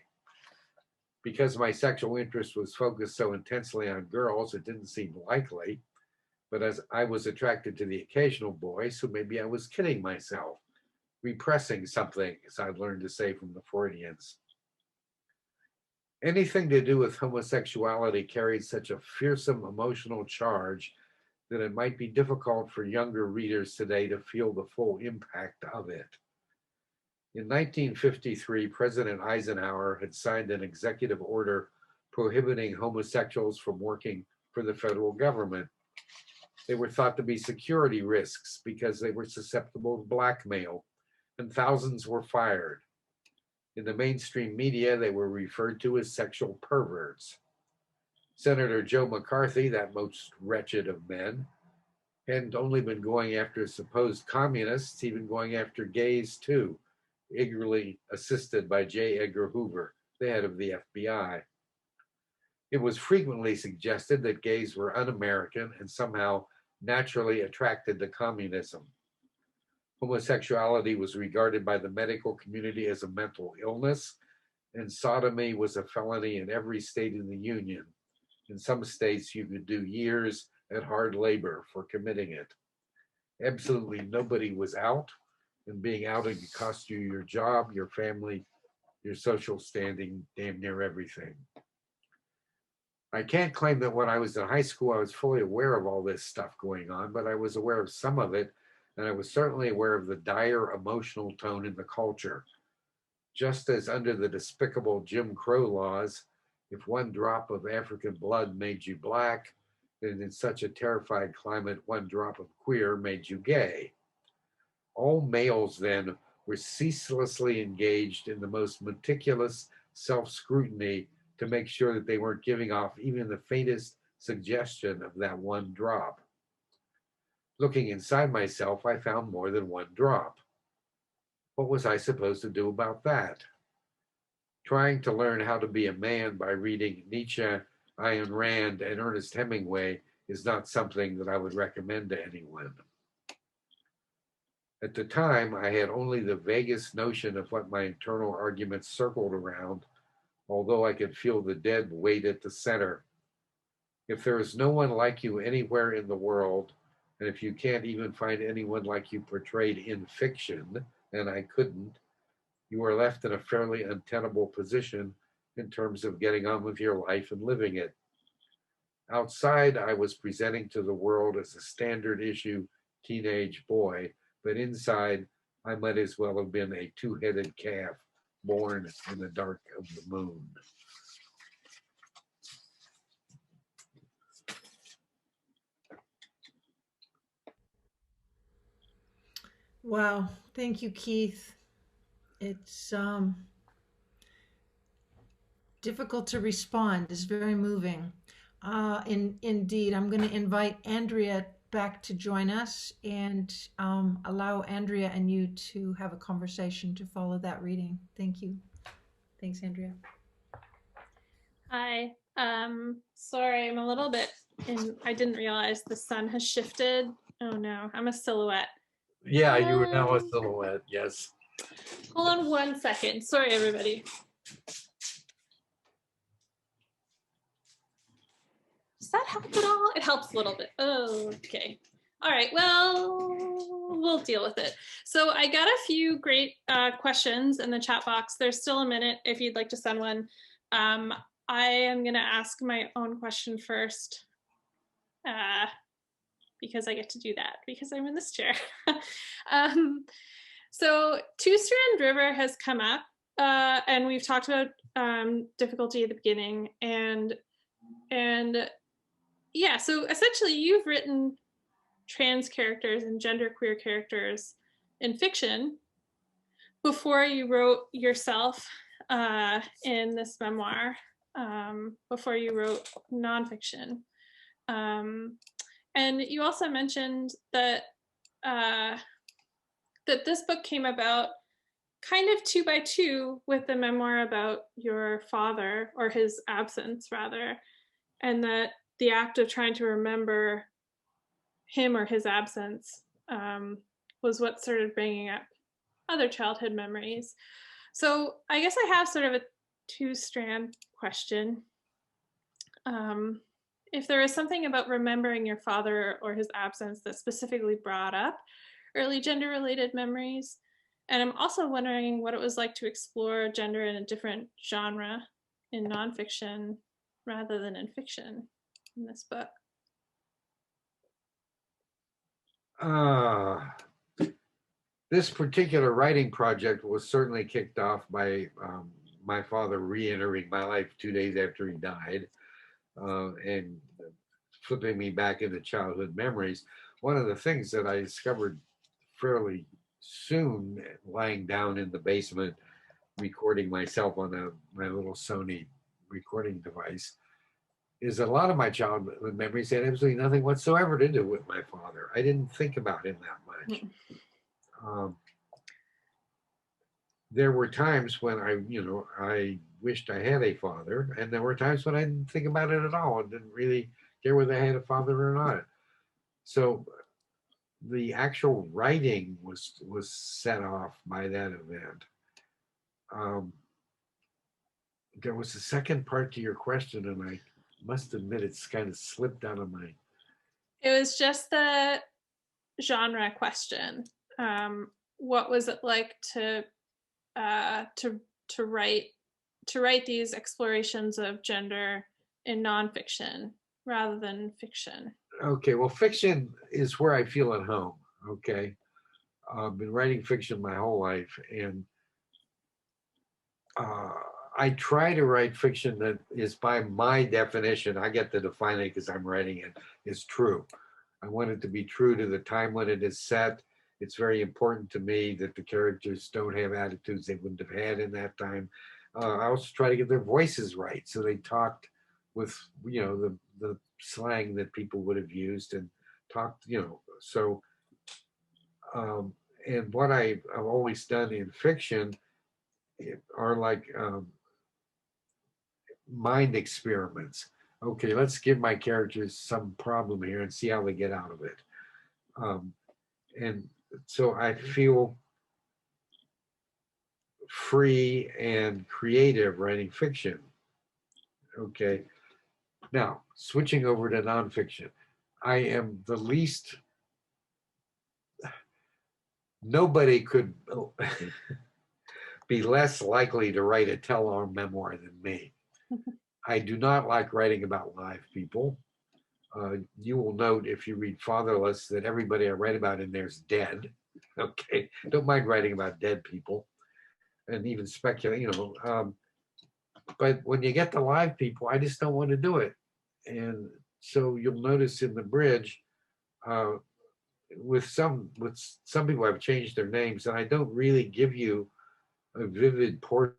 Because my sexual interest was focused so intensely on girls, it didn't seem likely. But as I was attracted to the occasional boy, so maybe I was kidding myself, repressing something, as I'd learned to say from the Freudians. Anything to do with homosexuality carried such a fearsome emotional charge that it might be difficult for younger readers today to feel the full impact of it. In 1953, President Eisenhower had signed an executive order prohibiting homosexuals from working for the federal government. They were thought to be security risks because they were susceptible to blackmail, and thousands were fired. In the mainstream media, they were referred to as sexual perverts. Senator Joe McCarthy, that most wretched of men, hadn't only been going after supposed communists, he'd been going after gays too, eagerly assisted by J. Edgar Hoover, the head of the FBI. It was frequently suggested that gays were un-American and somehow naturally attracted to communism. Homosexuality was regarded by the medical community as a mental illness, and sodomy was a felony in every state in the Union. In some states, you could do years at hard labor for committing it. Absolutely nobody was out, and being outed could cost you your job, your family, your social standing, damn near everything. I can't claim that when I was in high school, I was fully aware of all this stuff going on, but I was aware of some of it, and I was certainly aware of the dire emotional tone in the culture. Just as under the despicable Jim Crow laws, if one drop of African blood made you black, then in such a terrified climate, one drop of queer made you gay. All males then were ceaselessly engaged in the most meticulous self-scrutiny to make sure that they weren't giving off even the faintest suggestion of that one drop. Looking inside myself, I found more than one drop. What was I supposed to do about that? Trying to learn how to be a man by reading Nietzsche, Ayn Rand, and Ernest Hemingway is not something that I would recommend to anyone. At the time, I had only the vaguest notion of what my internal arguments circled around, although I could feel the dead weight at the center. If there is no one like you anywhere in the world, and if you can't even find anyone like you portrayed in fiction, and I couldn't, you are left in a fairly untenable position in terms of getting on with your life and living it. Outside, I was presenting to the world as a standard issue teenage boy, but inside, I might as well have been a two-headed calf born in the dark of the moon. Wow, thank you, Keith. It's Difficult to respond is very moving. Indeed, I'm going to invite Andrea back to join us and allow Andrea and you to have a conversation to follow that reading. Thank you. Thanks, Andrea. Hi. Sorry, I'm a little bit I didn't realize the sun has shifted. Oh no, I'm a silhouette. Yeah, you are now a silhouette, yes. Hold on 1 second. Sorry, everybody. Does that help at all? It helps a little bit. Oh, okay. All right, well, we'll deal with it. So I got a few great questions in the chat box. There's still a minute if you'd like to send one. I am gonna ask my own question first because I get to do that because I'm in this chair. So Two Strand River has come up and we've talked about difficulty at the beginning and yeah, so essentially you've written trans characters and genderqueer characters in fiction before you wrote yourself in this memoir, before you wrote nonfiction. And you also mentioned that that this book came about kind of 2 by 2 with the memoir about your father, or his absence rather, and that the act of trying to remember him or his absence was what started bringing up other childhood memories. So I guess I have sort of a 2-strand question. If there is something about remembering your father or his absence that specifically brought up early gender-related memories. And I'm also wondering what it was like to explore gender in a different genre in nonfiction rather than in fiction in this book. This particular writing project was certainly kicked off by my father re-entering my life 2 days after he died and flipping me back into childhood memories. One of the things that I discovered fairly soon, lying down in the basement, recording myself on my little Sony recording device, is a lot of my childhood memories had absolutely nothing whatsoever to do with my father. I didn't think about him that much. There were times when I wished I had a father, and there were times when I didn't think about it at all and didn't really care whether I had a father or not. So the actual writing was set off by that event. There was a second part to your question, and I must admit it's kind of slipped out of my. It was just the genre question. What was it like to write these explorations of gender in nonfiction rather than fiction? Okay, well, fiction is where I feel at home. Okay, I've been writing fiction my whole life, and I try to write fiction that is, by my definition, I get to define it because I'm writing it, is true. I want it to be true to the time when it is set. It's very important to me that the characters don't have attitudes they wouldn't have had in that time. I also try to get their voices right, so they talked with the slang that people would have used and talked, so and what I've always done in fiction are like mind experiments. Okay, let's give my characters some problem here and see how they get out of it. And so I feel free and creative writing fiction. Okay, now switching over to nonfiction. I am the least, nobody could be less likely to write a tell-all memoir than me. I do not like writing about live people. You will note if you read Fatherless that everybody I write about in there is dead. Okay, don't mind writing about dead people and even speculate, but when you get to live people, I just don't want to do it. And so you'll notice in the bridge, with some people I've changed their names, and I don't really give you a vivid portrait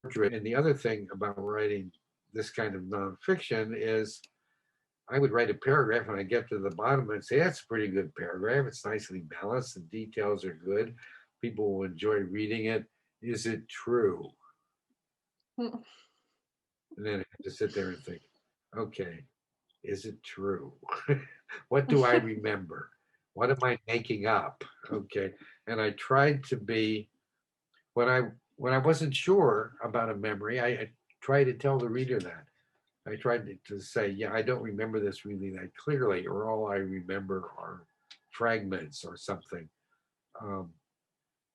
And the other thing about writing this kind of nonfiction is I would write a paragraph and I get to the bottom and say, that's a pretty good paragraph. It's nicely balanced. The details are good. People will enjoy reading it. Is it true? And then I have to sit there and think, okay, is it true? What do I remember? What am I making up? Okay. And I tried to be, when I wasn't sure about a memory, I tried to tell the reader that. I tried to say, yeah, I don't remember this really that clearly, or all I remember are fragments or something.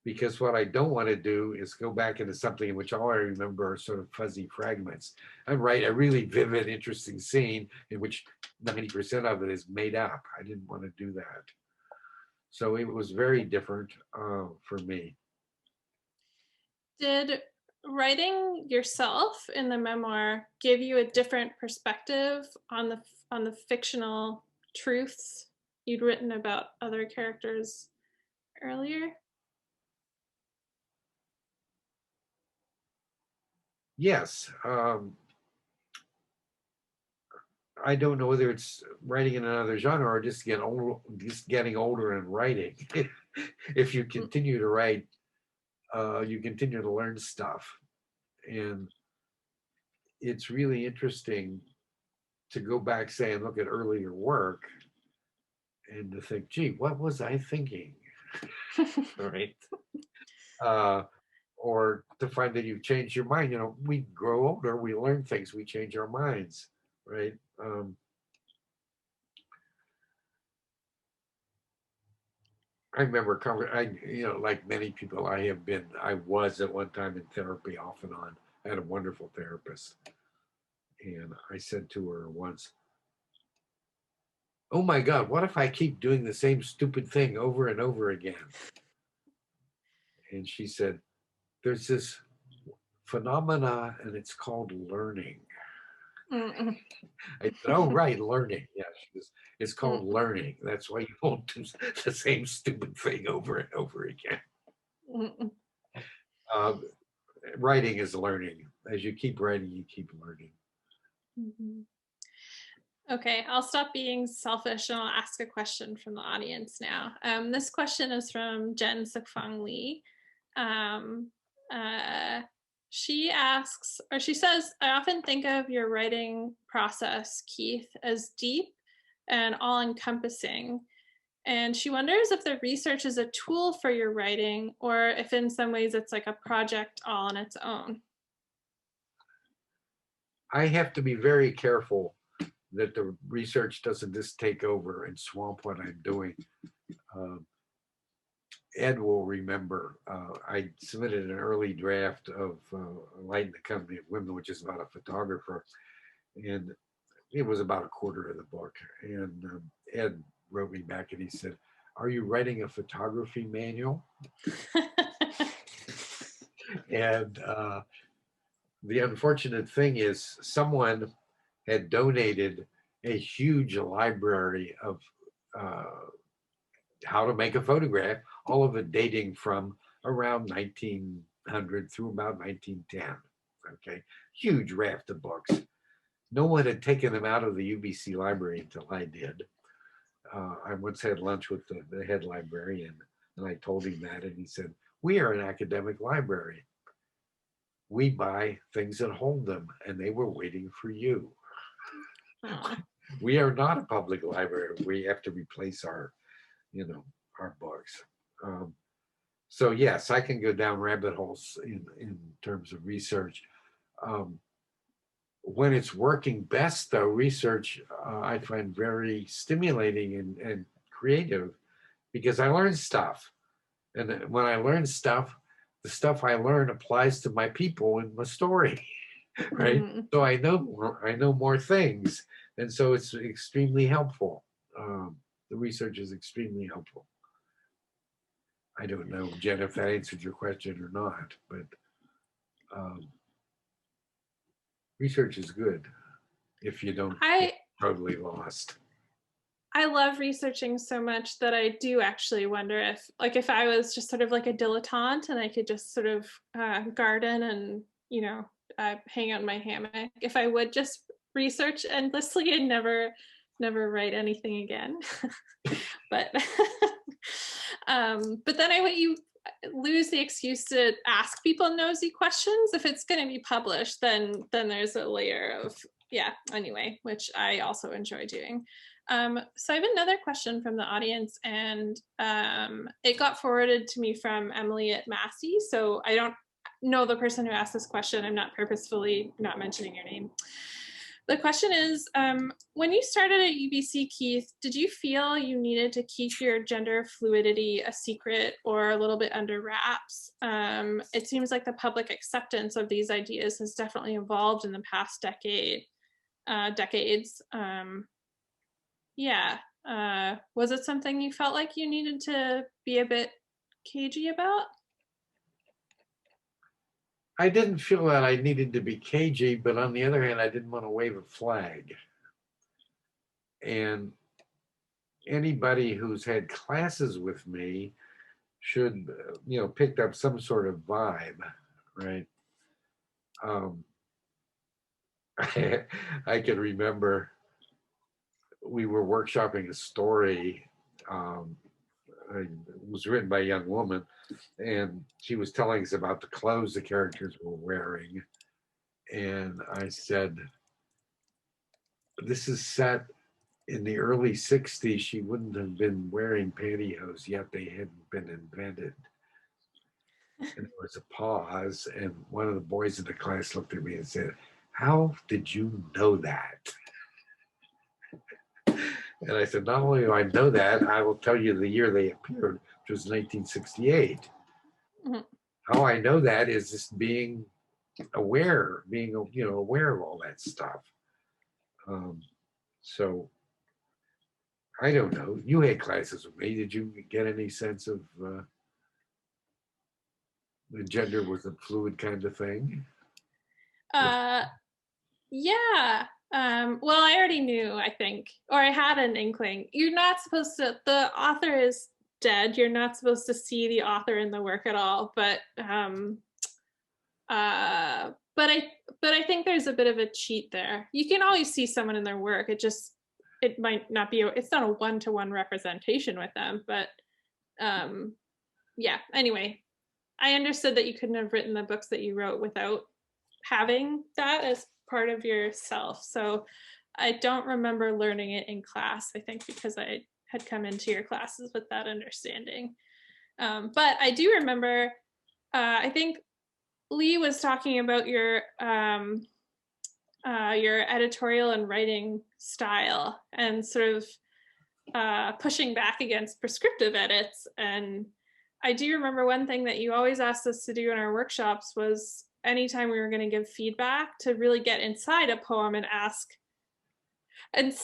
Because what I don't want to do is go back into something in which all I remember are sort of fuzzy fragments. And write a really vivid, interesting scene in which 90% of it is made up. I didn't want to do that. So it was very different for me. Did writing yourself in the memoir give you a different perspective on the fictional truths you'd written about other characters earlier? Yes. I don't know whether it's writing in another genre or just getting older and writing. If you continue to write, you continue to learn stuff. And it's really interesting to go back, say, and look at earlier work and to think, gee, what was I thinking? Right? Or to find that you've changed your mind. You know, we grow older, we learn things, we change our minds, right? I remember, like many people, I was at one time in therapy off and on. I had a wonderful therapist. And I said to her once, oh my God, what if I keep doing the same stupid thing over and over again? And she said, there's this phenomena and it's called learning. I said, oh, right, learning. Yeah, she goes, it's called learning. That's why you won't do the same stupid thing over and over again. Writing is learning. As you keep writing, you keep learning. Okay, I'll stop being selfish and I'll ask a question from the audience now. This question is from Jen Sukfang Lee. She asks, or she says, I often think of your writing process, Keith, as deep and all-encompassing. And she wonders if the research is a tool for your writing or if in some ways it's like a project all on its own. I have to be very careful that the research doesn't just take over and swamp what I'm doing. Ed will remember, I submitted an early draft of Light in the Company of Women, which is about a photographer. And it was about a quarter of the book. And Ed wrote me back and he said, are you writing a photography manual? And the unfortunate thing is someone had donated a huge library of how to make a photograph, all of it dating from around 1900 through about 1910. Okay, huge raft of books. No one had taken them out of the UBC library until I did. I once had lunch with the head librarian and I told him that and he said, we are an academic library. We buy things and hold them and they were waiting for you. We are not a public library. We have to replace our books. So yes, I can go down rabbit holes in terms of research. When it's working best though, research I find very stimulating and creative because I learn stuff. And when I learn stuff, the stuff I learn applies to my people in my story, right? So I know more things. And so it's extremely helpful. The research is extremely helpful. I don't know, Jen, if that answered your question or not, but research is good if you don't get totally lost. I love researching so much that I do actually wonder if I was just sort of like a dilettante and I could just sort of garden and hang out in my hammock. If I would just research endlessly and never write anything again. But then you lose the excuse to ask people nosy questions. If it's going to be published, then there's a layer of anyway, which I also enjoy doing. So I have another question from the audience, and it got forwarded to me from Emily at Massey. So I don't know the person who asked this question. I'm not purposefully not mentioning your name. The question is, when you started at UBC, Keith, did you feel you needed to keep your gender fluidity a secret or a little bit under wraps? It seems like the public acceptance of these ideas has definitely evolved in the past decades. Was it something you felt like you needed to be a bit cagey about? I didn't feel that I needed to be cagey, but on the other hand, I didn't want to wave a flag. And anybody who's had classes with me should, picked up some sort of vibe, right? I can remember we were workshopping a story. It was written by a young woman, and she was telling us about the clothes the characters were wearing. And I said, this is set in the early 60s. She wouldn't have been wearing pantyhose yet. They hadn't been invented. And there was a pause, and one of the boys in the class looked at me and said, how did you know that? And I said, not only do I know that, I will tell you the year they appeared, which was 1968. Mm-hmm. How I know that is just being aware, aware of all that stuff. So I don't know. You had classes with me. Did you get any sense of the gender was a fluid kind of thing? Yeah. Well, I already knew, I think, or I had an inkling. You're not supposed to, the author is dead. You're not supposed to see the author in the work at all. But I think there's a bit of a cheat there. You can always see someone in their work. It might not be, it's not a one-to-one representation with them, but anyway, I understood that you couldn't have written the books that you wrote without having that as part of yourself. So I don't remember learning it in class, I think because I had come into your classes with that understanding. But I do remember, I think Lee was talking about your editorial and writing style and sort of pushing back against prescriptive edits. And I do remember one thing that you always asked us to do in our workshops was anytime we were going to give feedback to really get inside a poem and ask and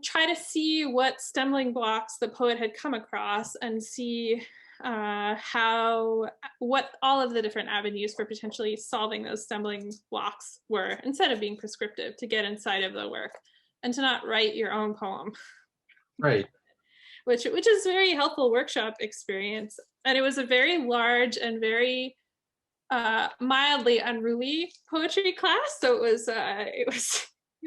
try to see what stumbling blocks the poet had come across and see what all of the different avenues for potentially solving those stumbling blocks were, instead of being prescriptive, to get inside of the work and to not write your own poem. Right. Which is a very helpful workshop experience. And it was a very large and very mildly unruly poetry class. So it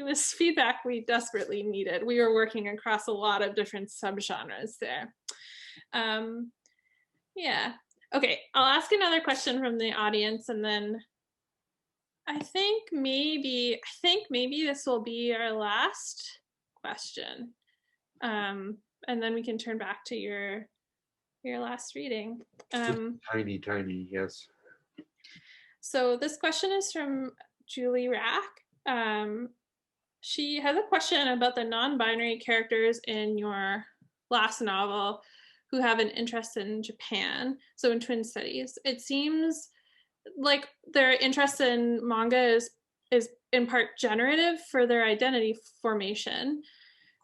was feedback we desperately needed. We were working across a lot of different subgenres there. Okay, I'll ask another question from the audience, and then I think maybe this will be our last question. And then we can turn back to your last reading. Tiny, yes. So this question is from Julie Rack. She has a question about the non-binary characters in your last novel who have an interest in Japan, so in twin studies. It seems like their interest in manga is in part generative for their identity formation.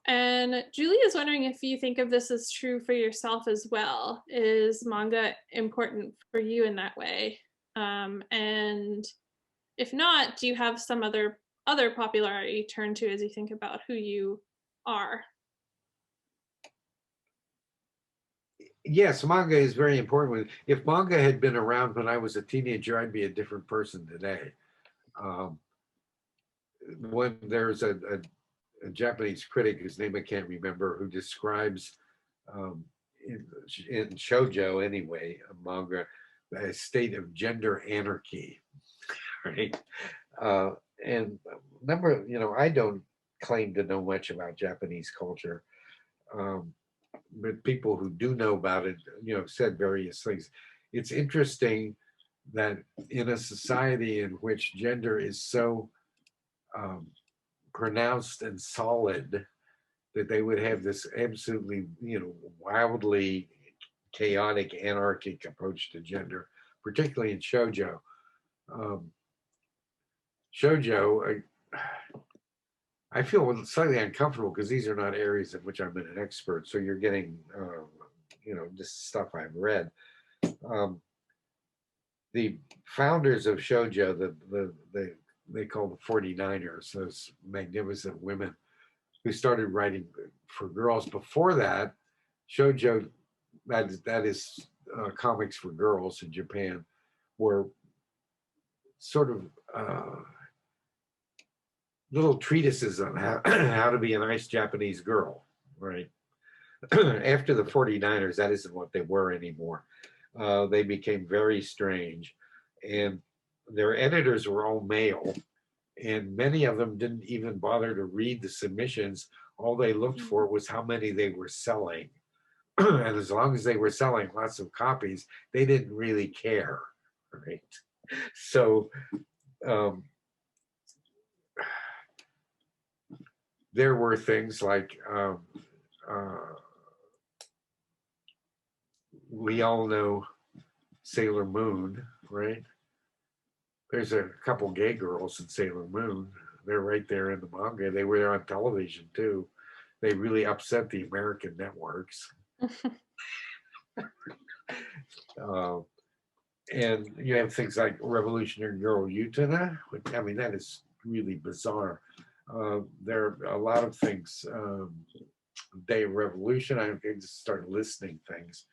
And Julie is wondering if you think of this as true for yourself as well. Is manga important for you in that way? And if not, do you have some other popularity to turn to as you think about who you are? Yes, manga is very important. If manga had been around when I was a teenager, I'd be a different person today. When there's a Japanese critic whose name I can't remember, who describes in shoujo anyway, a manga, a state of gender anarchy, right? And number, I don't claim to know much about Japanese culture, but people who do know about it, said various things. It's interesting that in a society in which gender is so pronounced and solid, that they would have this absolutely, wildly chaotic, anarchic approach to gender, particularly in shoujo. Shoujo, I feel slightly uncomfortable because these are not areas in which I'm an expert. So you're getting, just stuff I've read. The founders of shoujo, they call the 49ers, those magnificent women who started writing for girls. Before that, shoujo, that is comics for girls in Japan, were sort of little treatises on how to be a nice Japanese girl, right? After the 49ers, that isn't what they were anymore. They became very strange, and their editors were all male, and many of them didn't even bother to read the submissions. All they looked for was how many they were selling. And as long as they were selling lots of copies, they didn't really care, right? So there were things like, we all know Sailor Moon, right? There's a couple gay girls in Sailor Moon. They're right there in the manga. They were there on television too. They really upset the American networks. And you have things like Revolutionary Girl Utena, which, I mean, that is really bizarre. There are a lot of things. Day of Revolution, I just started listing things.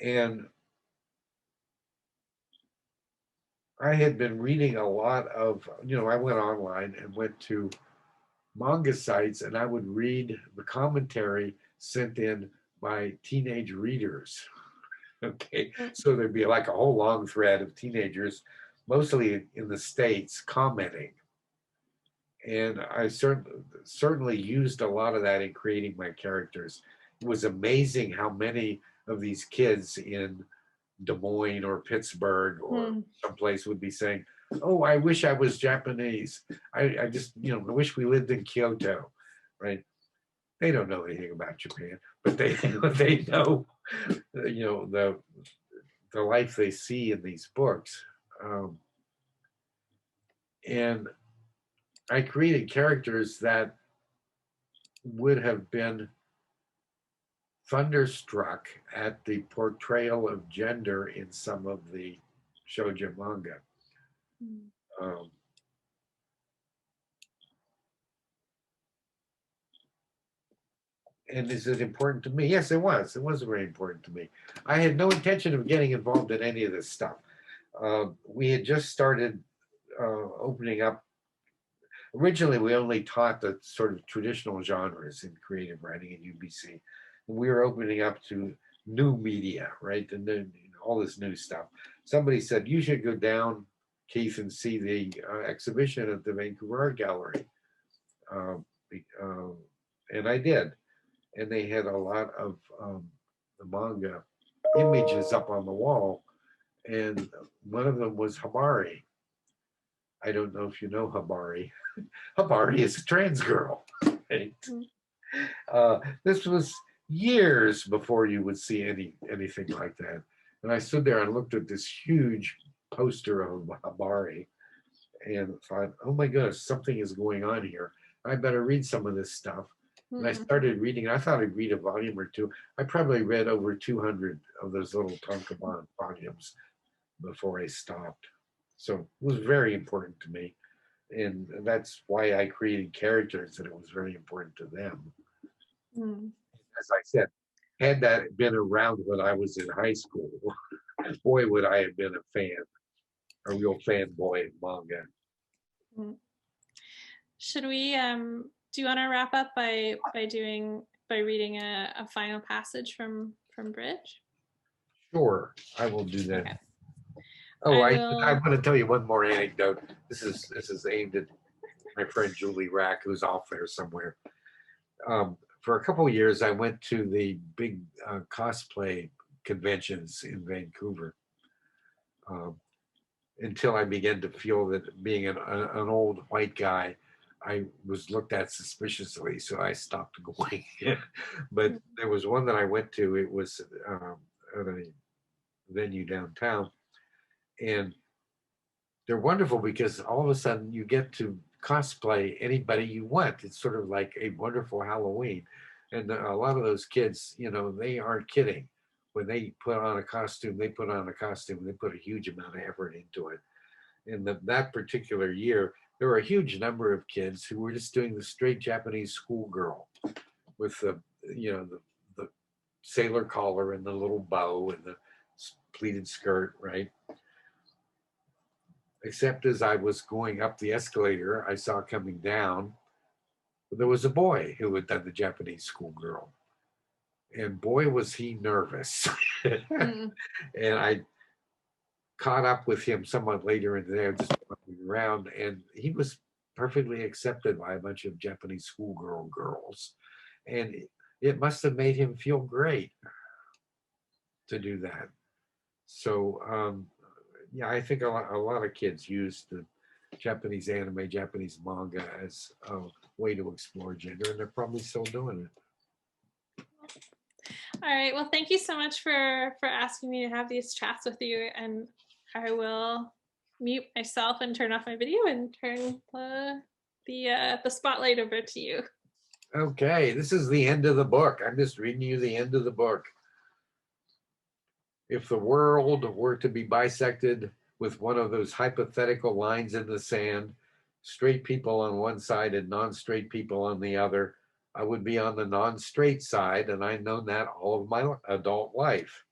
And I had been reading a lot of, I went online and went to manga sites, and I would read the commentary sent in by teenage readers. Okay, so there'd be like a whole long thread of teenagers, mostly in the States, commenting. And I certainly used a lot of that in creating my characters. It was amazing how many of these kids in Des Moines or Pittsburgh or someplace would be saying, "Oh, I wish I was Japanese. I just, I wish we lived in Kyoto," right? They don't know anything about Japan, but they know, the life they see in these books. And I created characters that would have been thunderstruck at the portrayal of gender in some of the shoujo manga. And is it important to me? Yes, it was. It was very important to me. I had no intention of getting involved in any of this stuff. We had just started opening up. Originally, we only taught the sort of traditional genres in creative writing at UBC. We were opening up to new media, right? And then all this new stuff. Somebody said, "You should go down, Keith, and see the exhibition at the Vancouver Art Gallery." And I did. And they had a lot of the manga images up on the wall. And one of them was Habari. I don't know if you know Habari. Habari is a trans girl. Right? This was years before you would see anything like that. And I stood there and looked at this huge poster of Habari and thought, "Oh my goodness, something is going on here. I better read some of this stuff." And I started reading. I thought I'd read a volume or two. I probably read over 200 of those little tankobon volumes before I stopped. So it was very important to me. And that's why I created characters, and it was very important to them. As I said, had that been around when I was in high school, boy, would I have been a fan. a real fanboy of manga. Should we, do you want to wrap up by reading a final passage from Bridge? Sure, I will do that. Okay. Oh, I I'm will- going to tell you one more anecdote. This is aimed at my friend Julie Rack, who's off there somewhere. For a couple of years, I went to the big cosplay conventions in Vancouver until I began to feel that being an old white guy, I was looked at suspiciously, so I stopped going. But there was one that I went to. It was at a venue downtown, and they're wonderful because all of a sudden you get to cosplay anybody you want. It's sort of like a wonderful Halloween. And a lot of those kids, you know, they aren't kidding. When they put on a costume, they put a huge amount of effort into it. And that particular year, there were a huge number of kids who were just doing the straight Japanese schoolgirl with the sailor collar and the little bow and the pleated skirt, right? Except as I was going up the escalator, I saw coming down, there was a boy who had done the Japanese schoolgirl. And boy, was he nervous. And I caught up with him somewhat later in the day, just walking around, and he was perfectly accepted by a bunch of Japanese schoolgirl girls. And it must have made him feel great to do that. So, yeah, I think a lot of kids use the Japanese anime, Japanese manga as a way to explore gender, and they're probably still doing it. All right. Well, thank you so much for asking me to have these chats with you, and I will mute myself and turn off my video and turn the spotlight over to you. Okay, this is the end of the book. I'm just reading you the end of the book. If the world were to be bisected with one of those hypothetical lines in the sand, straight people on one side and non-straight people on the other, I would be on the non-straight side, and I've known that all of my adult life.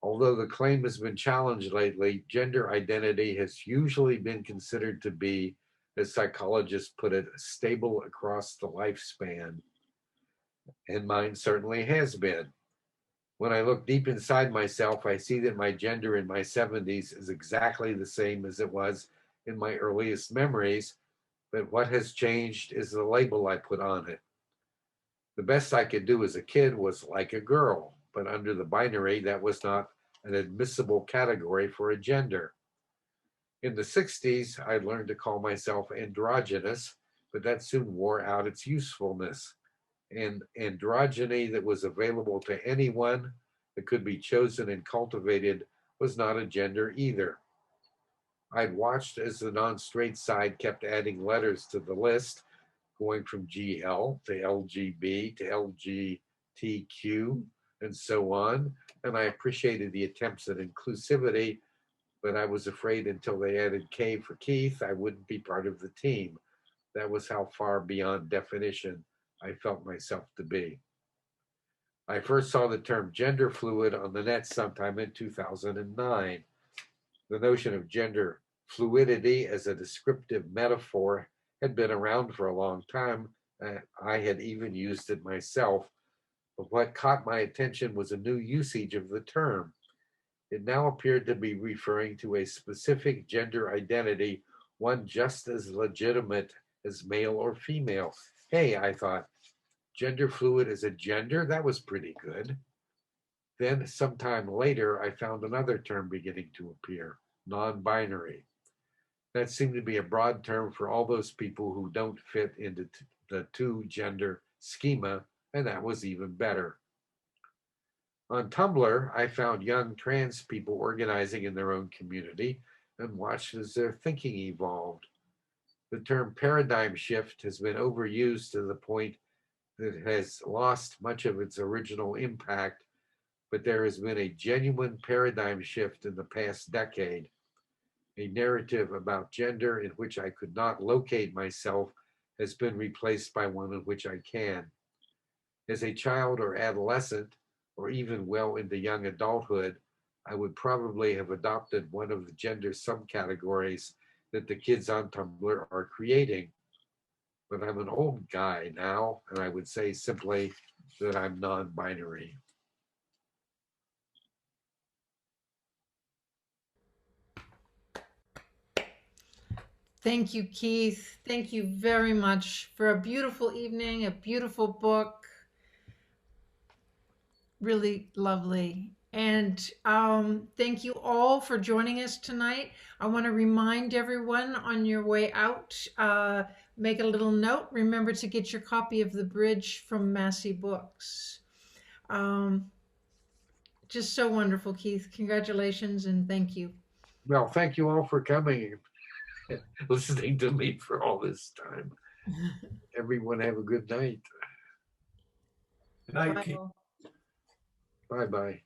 Although the claim has been challenged lately, gender identity has usually been considered to be, as psychologists put it, stable across the lifespan. And mine certainly has been. When I look deep inside myself, I see that my gender in my 70s is exactly the same as it was in my earliest memories, but what has changed is the label I put on it. The best I could do as a kid was like a girl, but under the binary, that was not an admissible category for a gender. In the 60s, I learned to call myself androgynous, but that soon wore out its usefulness. And androgyny that was available to anyone, that could be chosen and cultivated, was not a gender either. I'd watched as the non-straight side kept adding letters to the list, going from GL to LGB to LGTQ and so on. And I appreciated the attempts at inclusivity, but I was afraid until they added K for Keith, I wouldn't be part of the team. That was how far beyond definition I felt myself to be. I first saw the term gender fluid on the net sometime in 2009. The notion of gender fluidity as a descriptive metaphor had been around for a long time. I had even used it myself, but what caught my attention was a new usage of the term. It now appeared to be referring to a specific gender identity, one just as legitimate as male or female. Hey, I thought, gender fluid as a gender? That was pretty good. Then sometime later, I found another term beginning to appear, non-binary. That seemed to be a broad term for all those people who don't fit into the two-gender schema, and that was even better. On Tumblr, I found young trans people organizing in their own community and watched as their thinking evolved. The term paradigm shift has been overused to the point that it has lost much of its original impact, but there has been a genuine paradigm shift in the past decade. A narrative about gender in which I could not locate myself has been replaced by one in which I can. As a child or adolescent, or even well into young adulthood, I would probably have adopted one of the gender subcategories that the kids on Tumblr are creating. But I'm an old guy now, and I would say simply that I'm non-binary. Thank you, Keith. Thank you very much for a beautiful evening, a beautiful book. Really lovely. And thank you all for joining us tonight. I want to remind everyone on your way out, make a little note. Remember to get your copy of The Bridge from Massey Books. Just so wonderful, Keith. Congratulations and thank you. Well, thank you all for coming and listening to me for all this time. Everyone have a good night. Good night, Bye Keith. all. Bye-bye.